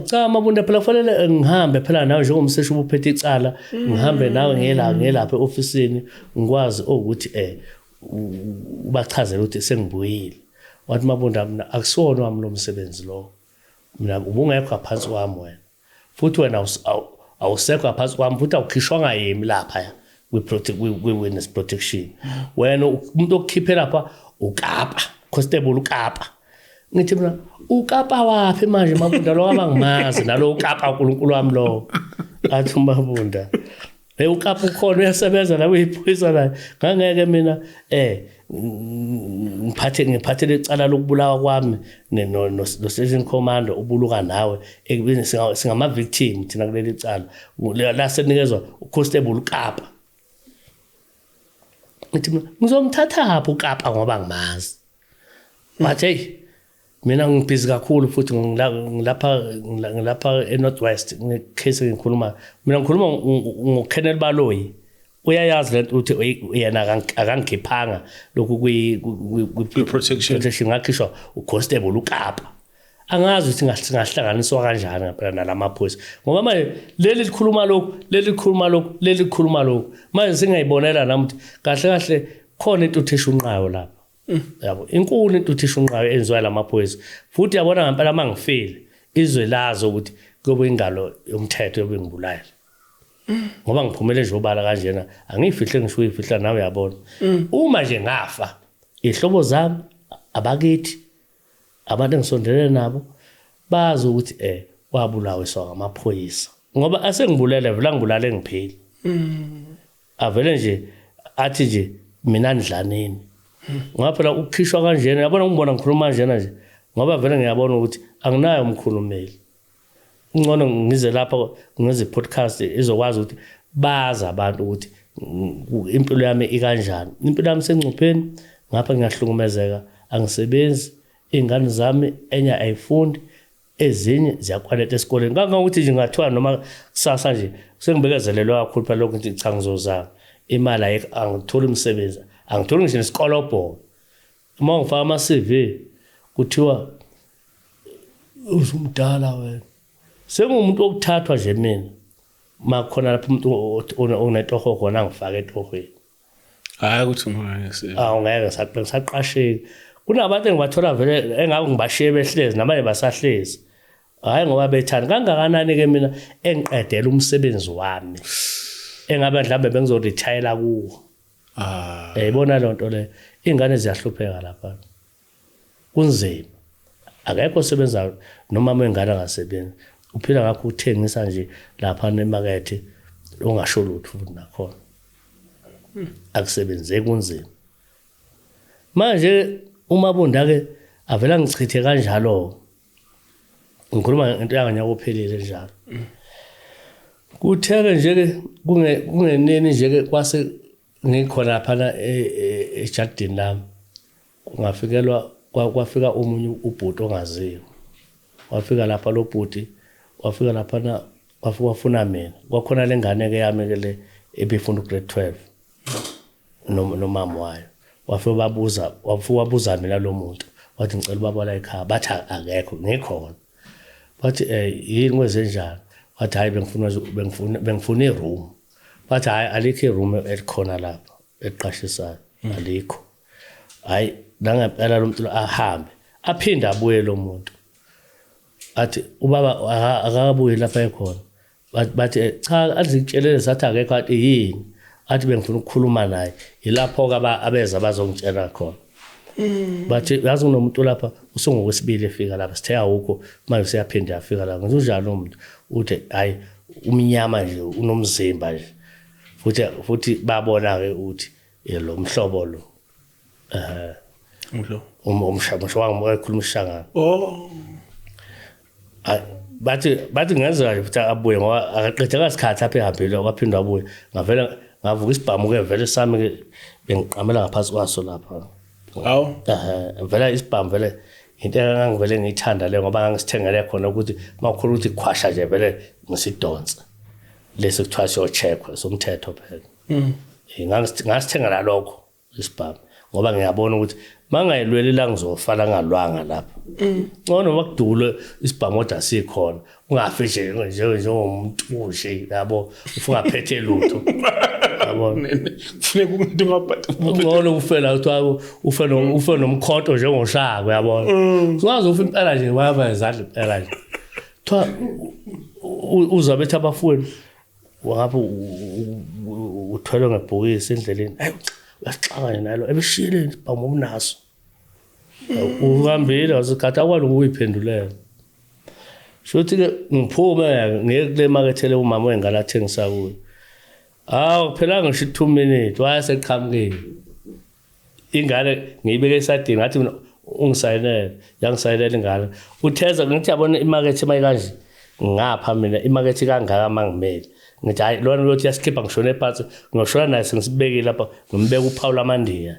cha Mabunda phela kufanele ngihambe phela nawe njengomseshi ubuphethe icala ngihambe nawe ngiyelapha e-ofisini ngikwazi ukuthi ubachazela ukuthi sengibuyile wathi Mabunda mina akusiwona wami lo msebenzi lo mina ubungekho phansi kwami wena futhi wena awusekho phansi kwami futhi awukhishwanga yimi lapha kwi-witness protection wena umuntu okukhiphe lapha ukapa constable ukapa ngithi mina ukapa waphi manje Mabunda lo abangimazi nalo ukapa uNkulunkulu wami lo athi Mabunda ukapa ukhona uyasebenza la kuyiphoyisa la ngangeke mina ngiphathele icala lokubulawa kwami no station commander ubuluka nawe ekubeni singama victim thina kuleli cala la senikezwa uconstable ukapa ngithi ngizomthatha apho ukapa ngoba ngimazi bathe mina ngibhizi kakhulu futhi ngilapha eNorthwest ngecase ngikhuluma mina ngikhuluma ngoKenneth Baloyi uyayazi lento ukuthi yena akangikhiphanga lokhu kwi protection ngakhishwa uconstable ukapa angazi ukuthi singahlanganiswa kanjani ngapha nalamaphoyisa ngoba manje leli likhuluma lokhu manje singayibonela nami ukuthi kahle khona into ethisha unqayo lapha yabo inkulu into ethisha unqayo enziwa lamaphoyisa futhi yabona ngempela mangifile izwe lazo ukuthi kube ingalo yomthetho yobengibulala ngoba ngiphumele nje obala kanjena angifihle ngisho uyifihla nawe uyabona uma nje ngafa ihlobo zami abakithi abantu engisondelene nabo bazi ukuthi wabulawa eswa amaphoyisa ngoba asengibulele vela ngibulale ngipheli avele nje athi nje mina ndlaneni ngoba phela ukukhishwa kanjena yabona ngibona ngikhuluma kanjena nje ngoba vele ngiyabona ukuthi anginayo umkhulumeli ngcono ngize lapha ngize podcast izokwazi ukuthi bazi abantu ukuthi impilo yami ikanjani impilo yami sengcupheni ngapha ngiyahlukumezeka angisebenzi ingane zami enye ayifundi ezinye ziyakwaleta esikoleni kangangokuthi nje ngathiwa noma kusasa nje sengibekezelelwa kakhulu phela lokho ngithi cha ngizozama imali ayikho angithola umsebenzi angitholi ngisho nesikolobo uma ngifaka ama CV kuthiwa uzumdala wena sengumuntu okuthathwa nje mina makhona lapho umuntu onetoho khona ngifaka etohweni hayi ukuthi ngeke awungeke saqasheki kunabantu engibathola vele engabe ngibashiye behlezi namanje basahlezi hayi ngoba bethanda kangakanani ke mina engiqedela umsebenzi wami engabe mhlambe bengizoretire kuwo yayibona lonto le ingane ziyahlupheka lapha kunzima akekho osebenza noma mengane angasebenzi uphila ngakho uthengisa nje lapha emakethe ongasho lutho futhi nakhona akusebenze kunzima manje uMabunda ke avela ngichithe kanjalo ngikhuluma into yanganyaka ophelile njalo kutheke nje ke kungeneni nje ke kwase ngikhona lapha eJardini lami kungafikelwa kwafika umunye ubhuti ongaziyo wafika lapha lo bhuti wafika lapha wafuna mina kwakhona lengane ke yami ke le ebefuna ugrade 12 nomama wayo wafika wabuza mina lo muntu wathi ngicela ubaba la ekhaya bathi akekho ngikhona bathi yini kwezenjani wathi hayi bengifuna iroom bathi hayi alikho iroom elikhona lapha eqashisayo alikho hayi ngangempela lo muntu ahambe aphinda abuye lo muntu athi ubaba akabuye lapha ekhona bathi cha azitshelele sathi akekho athi yini athi bengifuna ukukhuluma naye ilapho ke abeza bazongitshela khona bathi yazi kunomuntu lapha usungokwesibili efika lapha sithe awukho manje siyaphinda yafika la ngizonjalo umuntu uthi hayi umnyama nje unomzimba nje futhi babona ke uthi lo mhlobo lo umsho wangu wayekhuluma ishangana bathi ngenzeka nje futhi abuye ngoba akaqedeka isikhathi apha ehambile kwaphinda abuye ngavela ngavuka isibhamu ke vele sami ke bengiqamela ngaphansi kwaso lapha awu vele isibhamu vele into engangivele ngiyithanda le ngoba ngangisithengele khona ukuthi makukhulu ukuthi khwasha nje vele ngisidonsa lesi kuthiwa siyo check somthetho phela ngasithengela lokho isibhamu ngoba ngiyabona ukuthi mangayilweli la ngizofana ngalwanga lapha ngono makudule isibhamoda sikhona ungafi njengomuntu ushe yabo ufungaphethe lutho yabo kufuneka umuntu ngaphatha ngono ufela uthi ufe nomkhonto njengoshaka yabona ungaze ufe impela nje waba izandla impela nje twa uzabetha abafuni wapho uthwele ngebhokisi endleleni hayi uyasixakanya nalo ebeshile ibhamu omnaso uhambile wasikhatha kwalo ukuyiphendulela shothi ke ngiphume ngiye kule market le umama wengane athengisa kuyo phela ngisho 2 minutes wayeseqhamukile ingane ngiyibeke esadini ngathi mina ungisayinele yangisayinele ingane utheza ngithi yabona imarket mayikanje ngapha mina imarket kangaka mangimele ngithi hayi lona lothi yasikipha ngishone phansi ngoshona naye sengisibekile lapha ngimbeka uPaul Amandiya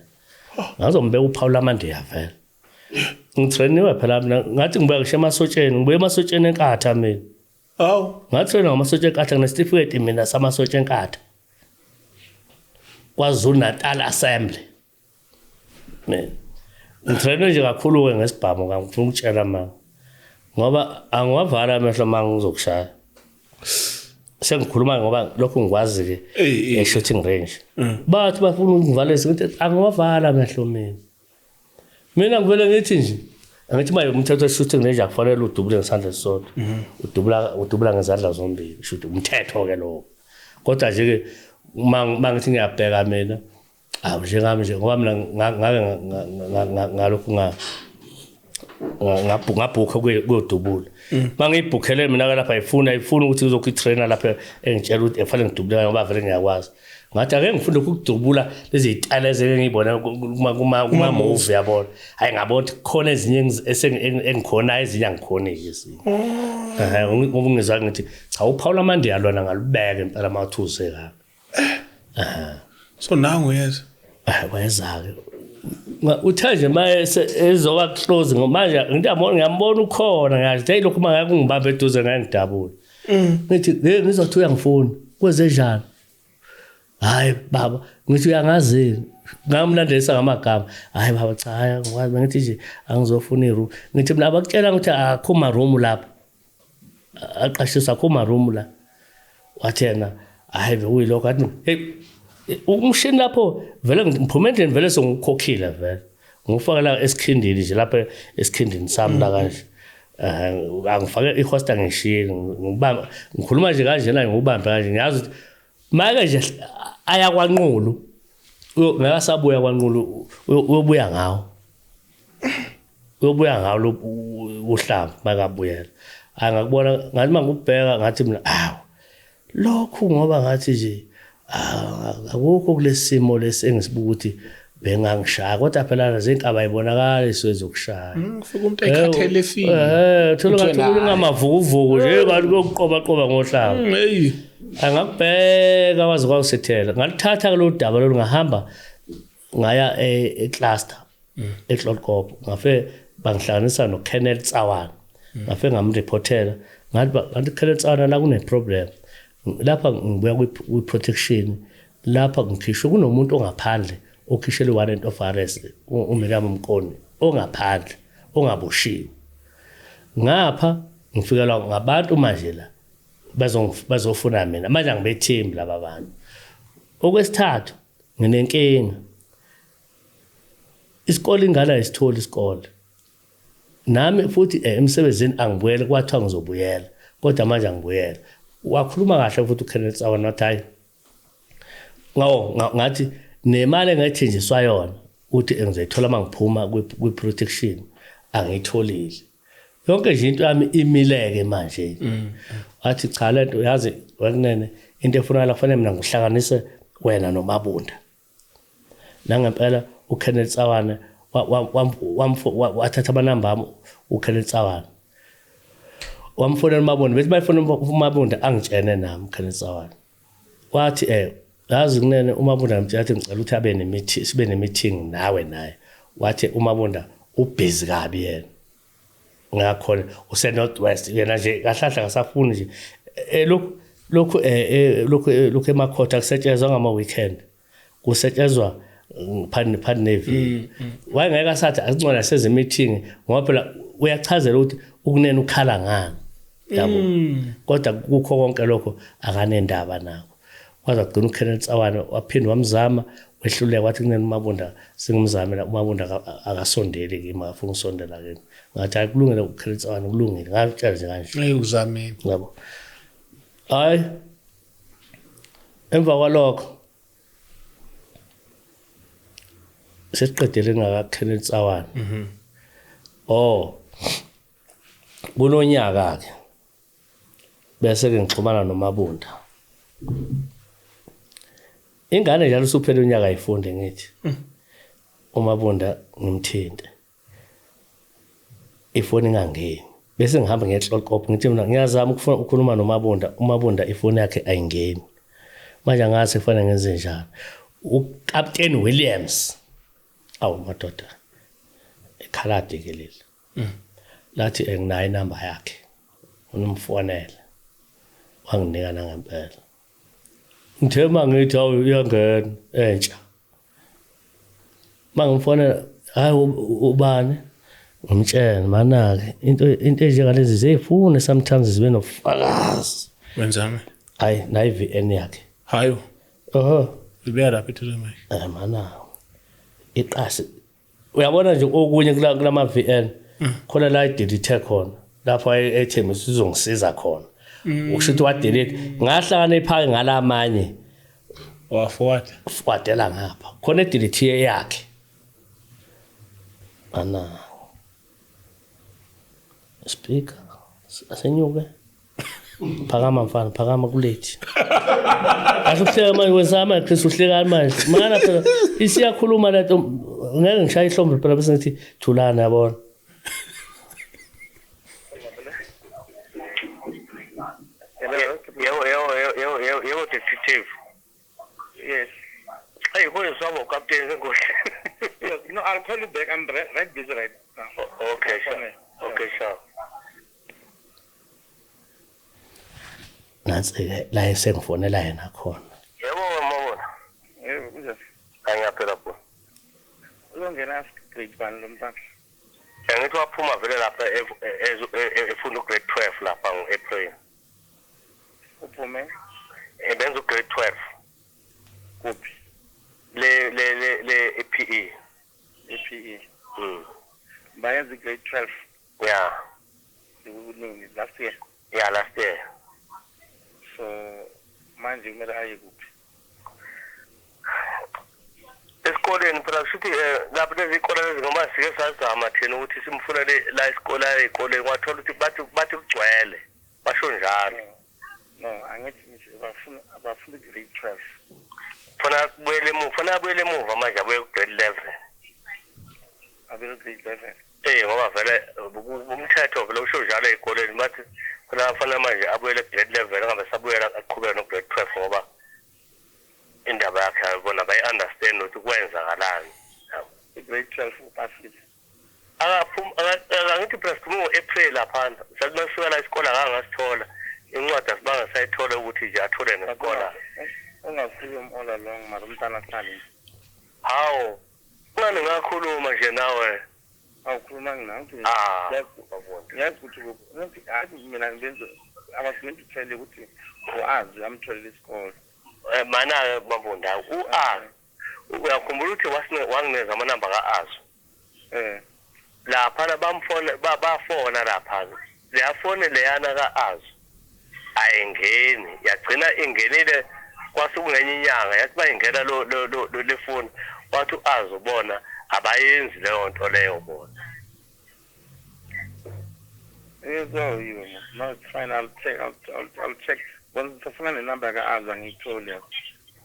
ngazombeka uPaul Amandiya vele ngithreniwe phela mina ngathi ngibuya ngisho emasotsheni ngibuye emasotsheni enkatha mina ngathena ngamasotsheni enkatha ngesitifiketi mina samasotsheni enkatha KwaZulu Natal Assembly mina ngithreniwe nje kakhulu ke ngesibhamu ngifuna ukutshela manje ngoba angiwavala amehlo manje ngizokushaya sengikhuluma ngoba lokho ngikwazi ke e-shooting range bathi bafuna ukungivalisa ukuthi angiwavala amehlo mina ngivele ngithi nje angithi manje umthetho we-shooting range akufanele udubule ngesandla esisodwa udubula ngezandla zombili shoot umthetho ke lo kodwa nje ke mangithi ngiyabheka mina njengami nje ngoba mina ngake ngalokhu ngabhukha kuyodubula mangiyibhukhele mina lapha ayifuna ukuthi uzokhi trainer lapha engitshela ukuthi efanele ngidubule ngoba vele ngiyakwazi ngathi ake ngifunde ukudubula lezi zitala ezeke ngiyibona kuma movie yabona hayi ngabona ukuthi khona ezinye engikhona ezinye angikhona ezinye ngizwa ngithi cha uPaul Amandiya lona ngalubeka impela mathuse ka so nangu yes wayezake uthanje manje ezoba close manje ngiyambona ukhona ngathi hey lokhu manje kungibambe eduze ngangidabula ngithi ngizothi uyangifuna kwezenjani hayi baba ngithi uyangazini ngamlandisa ngamagama hayi baba cha hayi ngikwazi ngithi nje angizofuna iroom ngithi mina abakutshela ukuthi akho ma room lapha aqashisa akho ma room la wathi yena hayi uyilokho athi hey umshini lapho vele ngiphumendeni vele sengikhokhile vele ngifaka la esikhindini nje lapha esikhindini sami la kanje angifake ihosta ngishiyile ngibamba ngikhuluma nje kanje la ngubambe kanje ngiyazi ukuthi manje nje aya kwanqulu ngakasabuya kwanqulu uyobuya ngawo lo uhlamba makabuyela angakubona ngathi mangubheka ngathi mina lokhu ngoba ngathi nje akukho kulesimo lesi engisibuka ukuthi bengangishaya kodwa phela izinkaba ayibonakala isizokushaya ufika umuntu ekhathele efini thola ngathi ngamavukuvuku nje kanti kokuqoba ngohlanga hey angakubheka wazi kwasethela ngalithatha lo daba lo ngahamba ngaya eCluster eClodkop ngafe bangihlanganisa noKenneth Tsawana ngafe ngamreportela ngathi Kenneth Tsawana la kune problem lapha ngibuya kwi-protection lapha ngikhishwe kunomuntu ongaphandle okhishele warrant of arrest uMiriam Mkoni ongaphandle ongaboshiwe ngapha ngifikelwa ngabantu manje la bazofuna mina manje ngibethembi laba abantu okwesithathu nginenkinga isikole ingala isitholi isikole nami futhi emsebenzini angibuyele kwathiwa ngizobuyela kodwa manje angibuyela wakhuluma kahle futhi uKenneth Tsawana wathi hayi ngathi nemali engayithenjiswa yona uthi engizoyithola mangiphuma kwi-protection angiyitholile yonke nje into yami imileke manje wathi cha lento yazi wekunene into efunakala kufanele mina ngihlanganise wena noMabunda nangempela uKenneth Tsawana wathatha amanamba ami uKenneth Tsawana wamfonela uMabunda bethi bayifona uMabunda angitshene nami uKenneth Tsawana wathi yazi kunene uMabunda ngimtshela ukuthi ngicela ukuthi abe nemeeting sibe nemeeting nawe naye wathi uMabunda ubusy kabi yena ngakhona useNorthwest yena nje kahlahla ngasafuni nje lokho emakhotha kusetshenzwa ngama weekend kusetshenzwa phani Navy wayengeka sathi asincona seze meeting ngoba phela uyachazela ukuthi ukunene ukhala ngani yabo kodwa kukho konke lokho akanendaba nako kwaze kugcina uKenneth Tsawane waphindwa wamzama wehluleka wathi kunene uMabunda singumzamela uMabunda akasondeli kimi afuna usondela kimi ngathi akulungile uKenneth Tsawane kulungile ngakutshela nje kanje ayuzameni yabo hayi emva kwalokho sesiqedele ngakaKenneth Tsawane kunonyaka ke bese ke ngixhumana noMabunda ingane njalo usuphela unyaka ayifunde ngithi uMabunda ngimthinte ifoni ingangeni bese ngihamba ngeXoxopo ngithi mina ngiyazama ukukhuluma noMabunda uMabunda ifoni yakhe ayingeni manje ngase kufanele ngenze njani uCaptain Williams madoda ekhaladi ke leli lathi nginayo inamba yakhe unomfonela wanginika ngempela ngithema ngithi uyangena entsha mangimfonela hayi ubani ngimtshela manake into enjengalezi zeyifune sometimes zibe nofakazi wenzame hayi nayi VN yakhe hayo ibeka lapha ethuleme mana iqasi uyabona nje okunye kulama VN khona la i-delete khona lapho ethemba sizongisiza khona ukushithi wa delete ngahlangana ephake ngalamanye wafuatela ngapha khona i-delete yakhe ana speaker asenyuke phakama mfana phakama kulethi asuhleka manje wesama Chris uhleka manje mana phela isiyakhuluma lento ngeke ngishaya ihlombe phela bese ngithi thulana yabona Yo, detective. Yes. Hey, who is our captain? No, I'll call you back. I'm right busy right now. Okay, sure. Okay, sure. nansi la esengifonela yena khona Yebo mama. Yebo. Angiyaphela pho. Uzongena grade 1 lomntana. Ngithi waphuma vele lapha efunda grade 12 lapha ngoApril. Uphume ebenza grade 12 kuphi le APE bayenza grade 12 yeah last year so manje kumele aye kuphi esikoleni phela sithi lapho lezi ikole lezi ngoba sike sazama thina ukuthi simfunele la esikoleni wathola ukuthi bathi kugcwele basho njalo no angithi abafuna grade 12 funa kubuyele emuva manje abuye grade 11 abuye grade 11 ngoba vele umthetho vele usho njalo ezikoleni bathi funa manje abuyele grade 11 ngabe sabuyela aqhubeke no grade 12 ngoba indaba yakhe bona bayi-understand ukuthi kwenzakalani i-grade 12 upasile angithi phela ngo-April laphana sathi masifika la isikole akangasithola incwadi asibanga sayithola ukuthi nje athole nesikole ungafika all along mara umntana ahlale hawo ungani ngakhuluma nje nawe awukhuluma nginathi yazi ukuthi mina ngenza abasebenzi kuthele ukuthi uazi amtholele isikole mana babonda uyakhumbula ukuthi wangineza amanamba ka-azo lapha bamfona bafona lapha leyafone leyana ka-azo ayingeni yagcina ingenile kwasekungenye inyanga yathi bayingena le phone wathi uazo bona abayenzi leyo nto leyo bona you no it's fine I'll check once sifuna nenamba ka-azo ngiyithole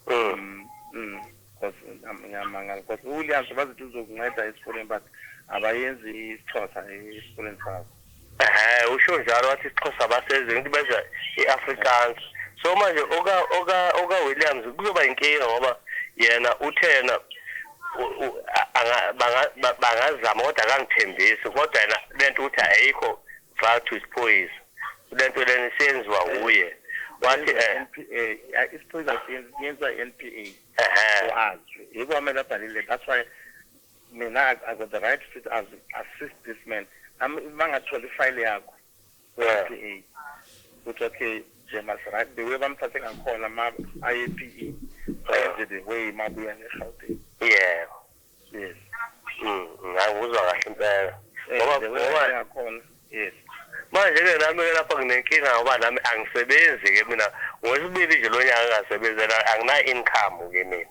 because ngiyamangala because uLias bazithi uzokunceda esikoleni but abayenzi isixhosa esikoleni sabo usho njalo wathi isixhosa abasenzi ngithi benza i-Afrikaans so manje oka Williams kuzoba inkinga ngoba yena uthena bangazama kodwa akangithembisi kodwa yena lento ukuthi ayikho value to spoils lento lena senziwa uye wathi ispoils yenza NPA wazi That's why I got the right to assist this man. I'm actually file which okay, James, right? The way I'm starting and calling my IAPE, the way my be and shouting. Yeah. Yes. I was all right. The way I call, yes. Manje ke nami lapha nginenkinga ngoba nami angisebenzi ke mina ngosibili nje lo nyaka ngasebenzela angina income ke mina.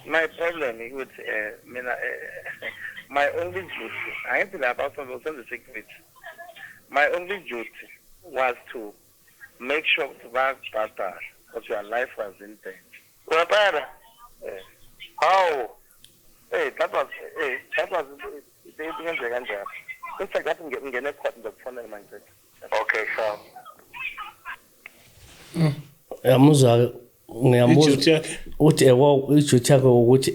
My problem is with my only duty. I ain't about the secret. My only duty was to make sure that because your life was in danger. What better? How? That was it's like that and getting a cut in the phone and mindset. Okay, so. Yamuzwa ngiyamuzwa uthi ijuthi yakho ukuthi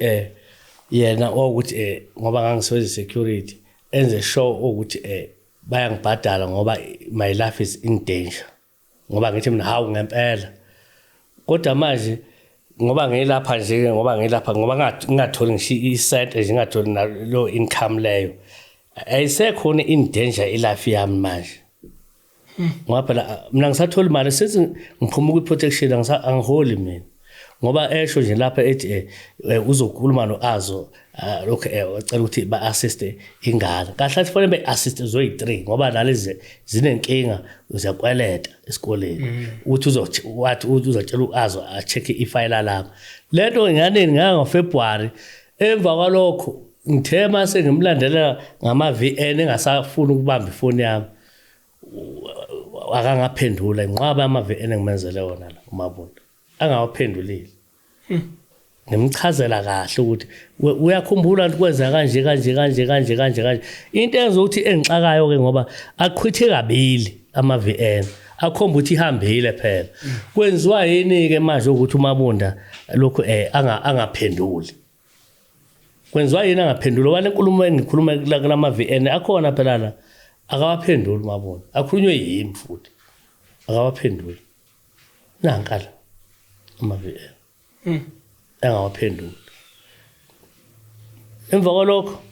yena ukuthi ngoba ngangisebenza security enze show ukuthi bayangibhadala ngoba my life is in danger ngoba ngithi mina hawu ngempela kodwa manje ngoba ngilapha nje ngoba ngingatholi ngishi isent nje ngingatholi lo income leyo ayisekhona in danger ilife yami manje ngoba phela mina ngisathola imali senze ngiphuma ku protection angiholi mina ngoba esho nje lapha ethi uzokhuluma noAzo lokho ucela ukuthi ba assist ingane kahle athi fanele be assist zoyi3 ngoba nalezi zinenkinga uzakweleta esikoleni ukuthi uzotshela uAzo a check ifile lapha lento nganeni ngoFebruary emva kwalokho ngithema sengimlandelela ngama VN engasafuna ukubamba ifoni yami akangaphendula inqaba ama VN engimenzele wona la uMabunda angawaphendulile ngimchazela kahle ukuthi uyakhumbula ukuthi kwenza kanje into enzokuthi engixakayo ke ngoba aqhwithe kabili ama VN akhomba ukuthi ihambile phela kwenziwa yini ke manje ukuthi uMabunda lokho angaphenduli kwenziwa yini angaphendula wale nkulumo engikhuluma kulama VN akhona phela la akawaphenduli uMabunda akhulunywe yimi futhi akawaphenduli nankala ama VN angawaphenduli emva kwalokho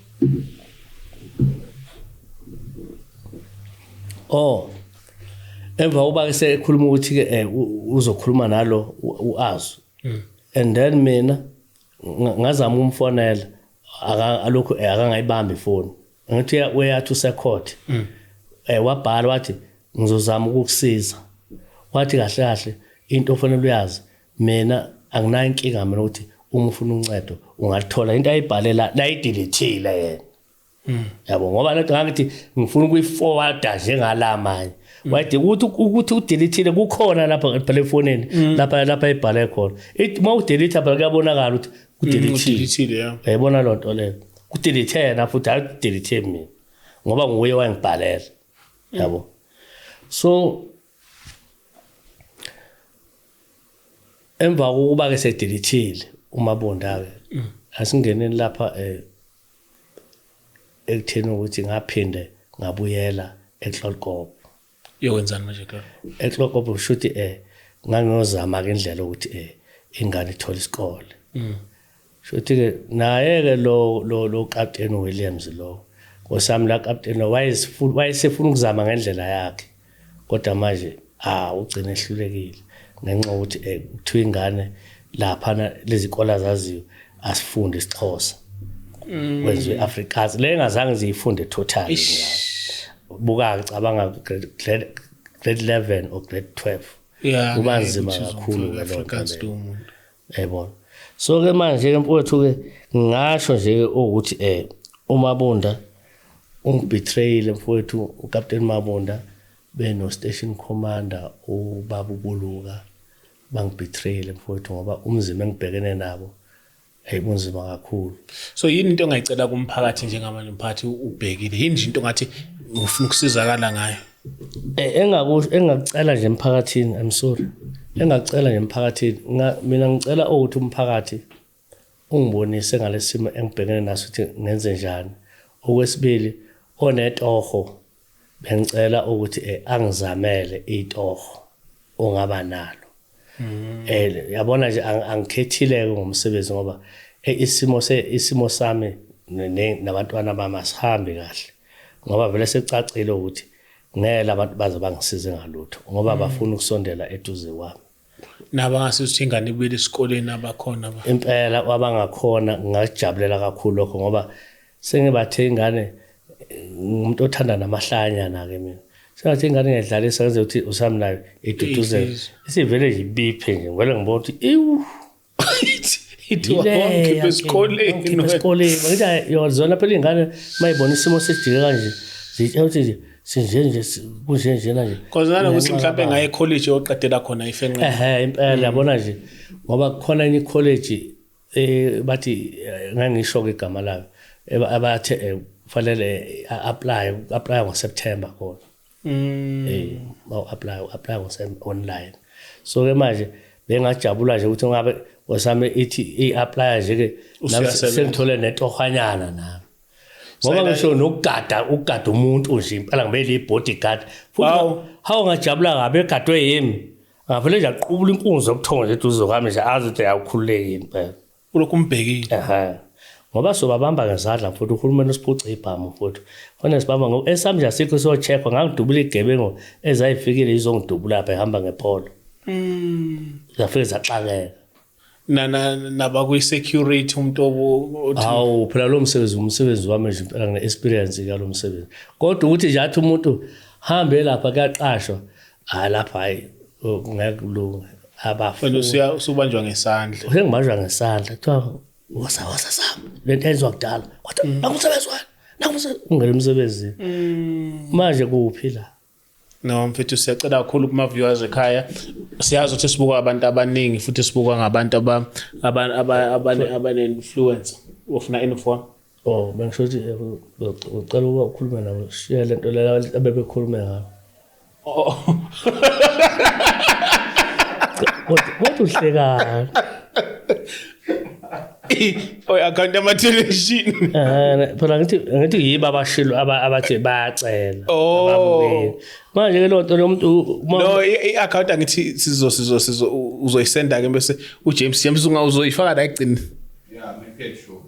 emva uba sekhuluma ukuthi ke uzokhuluma nalo uAzo and then mina ngazama umfonela alokho akangayibamba ifoni ngithi uyathi usecourt wabhala wathi ngizozama ukukusiza wathi kahle into ofanele uyazi mina anginayo inkinga mina ukuthi uma ufuna uncedo ungalithola into ayibhalela la idelethile yena yabo ngoba lento ngithi ngifuna ukuyiforwarda njengala manje wathi ukuthi udelethile kukhona lapha efonini lapha ibhale khona uma udelete phela kuyabonakala ukuthi udelethile yayibona lo nto leyo udelete yena futhi udelete mina ngoba nguye wangibhalela yabo so emva kokuba ke sedelethile uMabunda ke asingeneni lapha ekutheni ukuthi ngaphinde ngabuyela eXolokop yokwenzani manje ke eXolokop ushuthi ngangiyozama ke indlela ukuthi ingane ithola isikole shuthi ke naye ke lo Captain Williams lo ngosami la Captain wayesefuna ukuzama ngendlela yakhe kodwa manje ugcina ehlulekile ngenxa ukuthi kuthiwa ingane lapha lezi kola zaziyo asifunde isiXhosa kwenziwe Afrikaans le ngazange ziyifunde totally buka ngicabanga grade 11 or grade 12 kuba nzima kakhulu ke lokho yebo so ke manje ke mfowethu ke ngasho nje ukuthi uMabunda ungibetrayile mfowethu uCaptain Mabunda beno station commander uBaba uBuluka bangibetrayile mfowethu ngoba umzimba engibhekene nabo ayibunzima kakhulu so yini into engayicela kumphakathi njengamanje umphathi ubhekile yini nje into ngathi ufuna ukusizakala ngayo engacela nje emphakathini I'm sorry engacela nje emphakathini mina ngicela ukuthi umphakathi ungibonise ngalesimo engibhekene naso ukuthi ngenze njani okwesibili onetoho bengicela ukuthi angizamele itoho ongaba nalo yabona nje angikhethile ngomsebenzi ngoba isimo sami nabantwana bami asihambi kahle ngoba vele secacile ukuthi ngeke abantu baze bangisize ngalutho ngoba bafuna ukusondela eduze kwami nabangasithi ingane ibuyele esikoleni abakhona ba impela wabangakhona ngajabulela kakhulu lokho ngoba sengibathe ingane umuntu othanda namahlanyana ke mina sengathi ingane ngedlalisa ngenze ukuthi usami nayo iduduzele isivele nje ibiphe nje ngivele ngibona ukuthi iwu ithi wonke besikoleni ngithi yozona phela ingane mayibona isimo sejike kanje zitsha ukuthi nje sinje kunje nje kozana ukuthi mhlawumbe ngaye college oqedela khona ifenqe impela yabona nje ngoba khona enye college bathi ngangisho ke igama layo abathe fanele apply ngoSeptember khona apply online so ke manje bengajabula nje ukuthi ngabe osame ithi iapply nje ke sengithole netohanyana nami ngoba ngisho nokugada umuntu nje impela ngibele ibodyguard futhi hawu ngajabula ngabe egadwe yimi ngavele nje aqubula inkunzi zobuthongo nje eduze kwami nje azi ukuthi ayakhululeki impela ulokhu umbhekile ngoba sobabamba ngezandla futhi uhulumeni usiphuca ibhamu futhi khona sibamba ngo esami nje asikho so checkwa ngangidubula igebengo ezayifikile izongidubula lapha ehamba ngepolo zafike zaxakeka naba kwi security umuntu hawu phela lo umsebenzi wami nje impela ngine experience ka lo msebenzi kodwa ukuthi nje athi umuntu hambe lapha kuyaqashwa lapha hayi ngeke kulunga wena usubanjwa ngesandla usengibanjwa ngesandla kuthiwa wasa sami lento enzwa kudala kodwa nakumsebenzi wami ungele umsebenzi manje kuphila no mfethu siyacela kakhulu kuma viewers ekhaya siyazi ukuthi sibuka abantu abaningi futhi sibuka ngabantu abane influencer ofuna info bengisho ukuthi ucela ukukhuluma nabo share lento leyo abebekhuluma ngayo what uhleka account ama television phela ngithi yibo abashilo abathi bayacela manje ke lonto lomuntu no i-account angithi uzoyisenda ke bese uJames uzoyifaka la egcini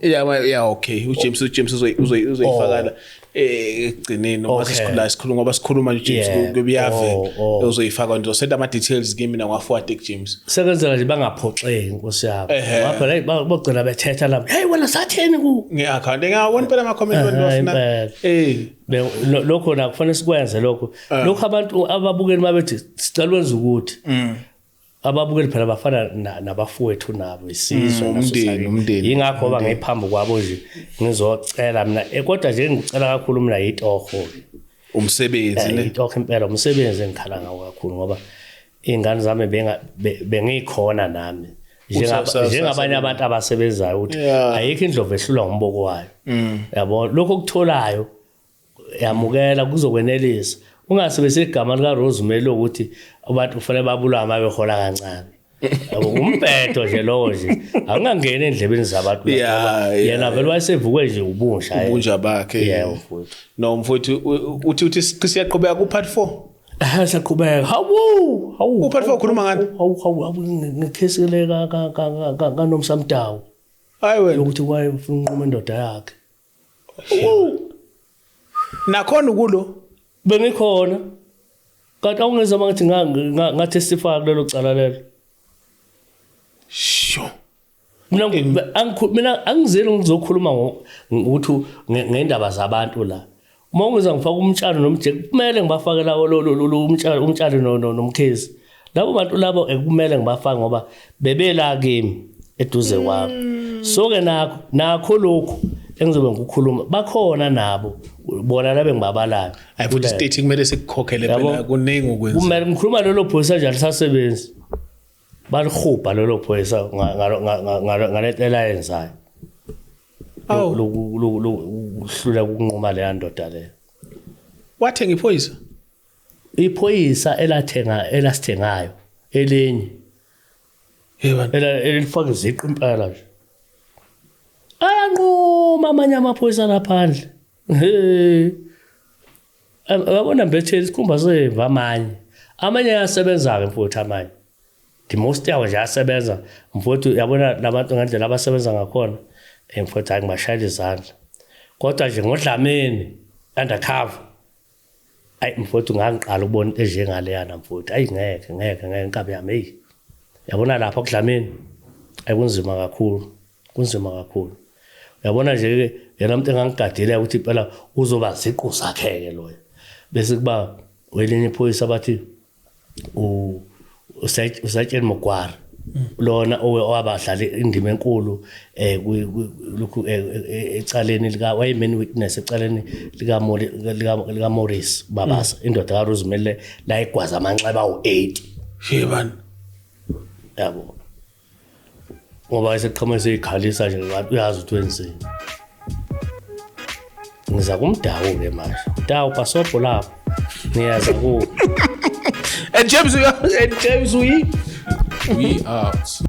yeah okay uJames uzoyifaka la egcineni noma sikhuluma ngoba sikhuluma nje James kubiyave uzoyifaka nje send ama details kimi na ngwa-forward James sekwenzela nje bangaphoxeki inkosi yabo ngapha la bagcina bethetha lapha hey wena satheni ku nge-account ngiyawona phela ama comment wena lokho na kufanele sikwenze lokho abantu ababukeli mabethi sicela wenza ukuthi ababukeli phela bafana nabafowethu nabo isizwe umndeni ingakho bangephambi kwabo nje ngizocela mina kodwa nje ngicela kakhulu mina yitoho umsebenzi ne itoho impela umsebenzi engikhala ngawo kakhulu ngoba ingane zami bengikhona nami njengabanye abantu abasebenzayo ukuthi ayikho indlovu ehlulwa ngomboko wayo yabo lokho okutholayo yamukela kuzokwenelisa ungasebenzisa igama lika Rosemary ukuthi abantu kufanele babulawe uma behola kancane umbhedo nje lowo nje angangena endlebeni zabantu yena vele wayesevuke nje ubunja bakhe yebo mfowethu no mfowethu uthi siyaqhubeka ku part 4 siyaqhubeka hawu u part 4 ukhuluma ngani hawu ngikhesekele kaNomsamdawu hayi wena ukuthi wayefuna unquma indoda yakhe nakhona ukulo bengikhona kanti awungezama ngathi ngatestify kulelo cala lelo sho mina angizeli ngizokhuluma ukuthi ngendaba zabantu la uma ungiza ngifaka umtshalo nomjeke kumele ngibafake lawo lo umtshalo nomkhezi labo bantu labo ekumele ngibafake ngoba bebela kimi eduze kwami so ke nakho lokho engizobe ngikukhuluma bakhona nabo bona labe ngibabalayo futhi state kumele sikukhokhele phela kuningi ukwenza kumele ngikhuluma lelo phoyisa nje alisasebenzi balihubha lelo phoyisa ngaletela yenzayo uhlula ukunquma le ndoda le wathenga iphoyisa elasithengayo elinye elifaka iziqu impela nje ayanquma amanye amaphoyisa laphandle yabona mbethe isikhumba semva amanye ayasebenza ke mfowethu amanye the most yawo nje asebenza mfowethu yabona labantu ngendlela abasebenza ngakhona mfowethu ayingibashayela izandla kodwa nje ngodlameni undercover ayi mfowethu ngangiqala ukubona into enjengaleyana mfowethu ayi ngeke inkabi yami hey yabona lapha kudlameni ayikunzima kakhulu uyabona nje yena umuntu engangigadile ukuthi phela uzoba ziqu sakhe loyo bese kuba welinye iphoyisa bathi usatsheni Mogwara lona owabadlala indima enkulu lokhu ecaleni lika wayemain witness ecaleni lika Morris Babasa indoda ka Rosemary la igwaza amanxeba u8 yebani yabo ngoba eseqhamuke ikhalisa nje uyazi ukuthi wenzeni ngiza kumdawu ke manje dawu pasopo lapho niyaza ku and James we We out.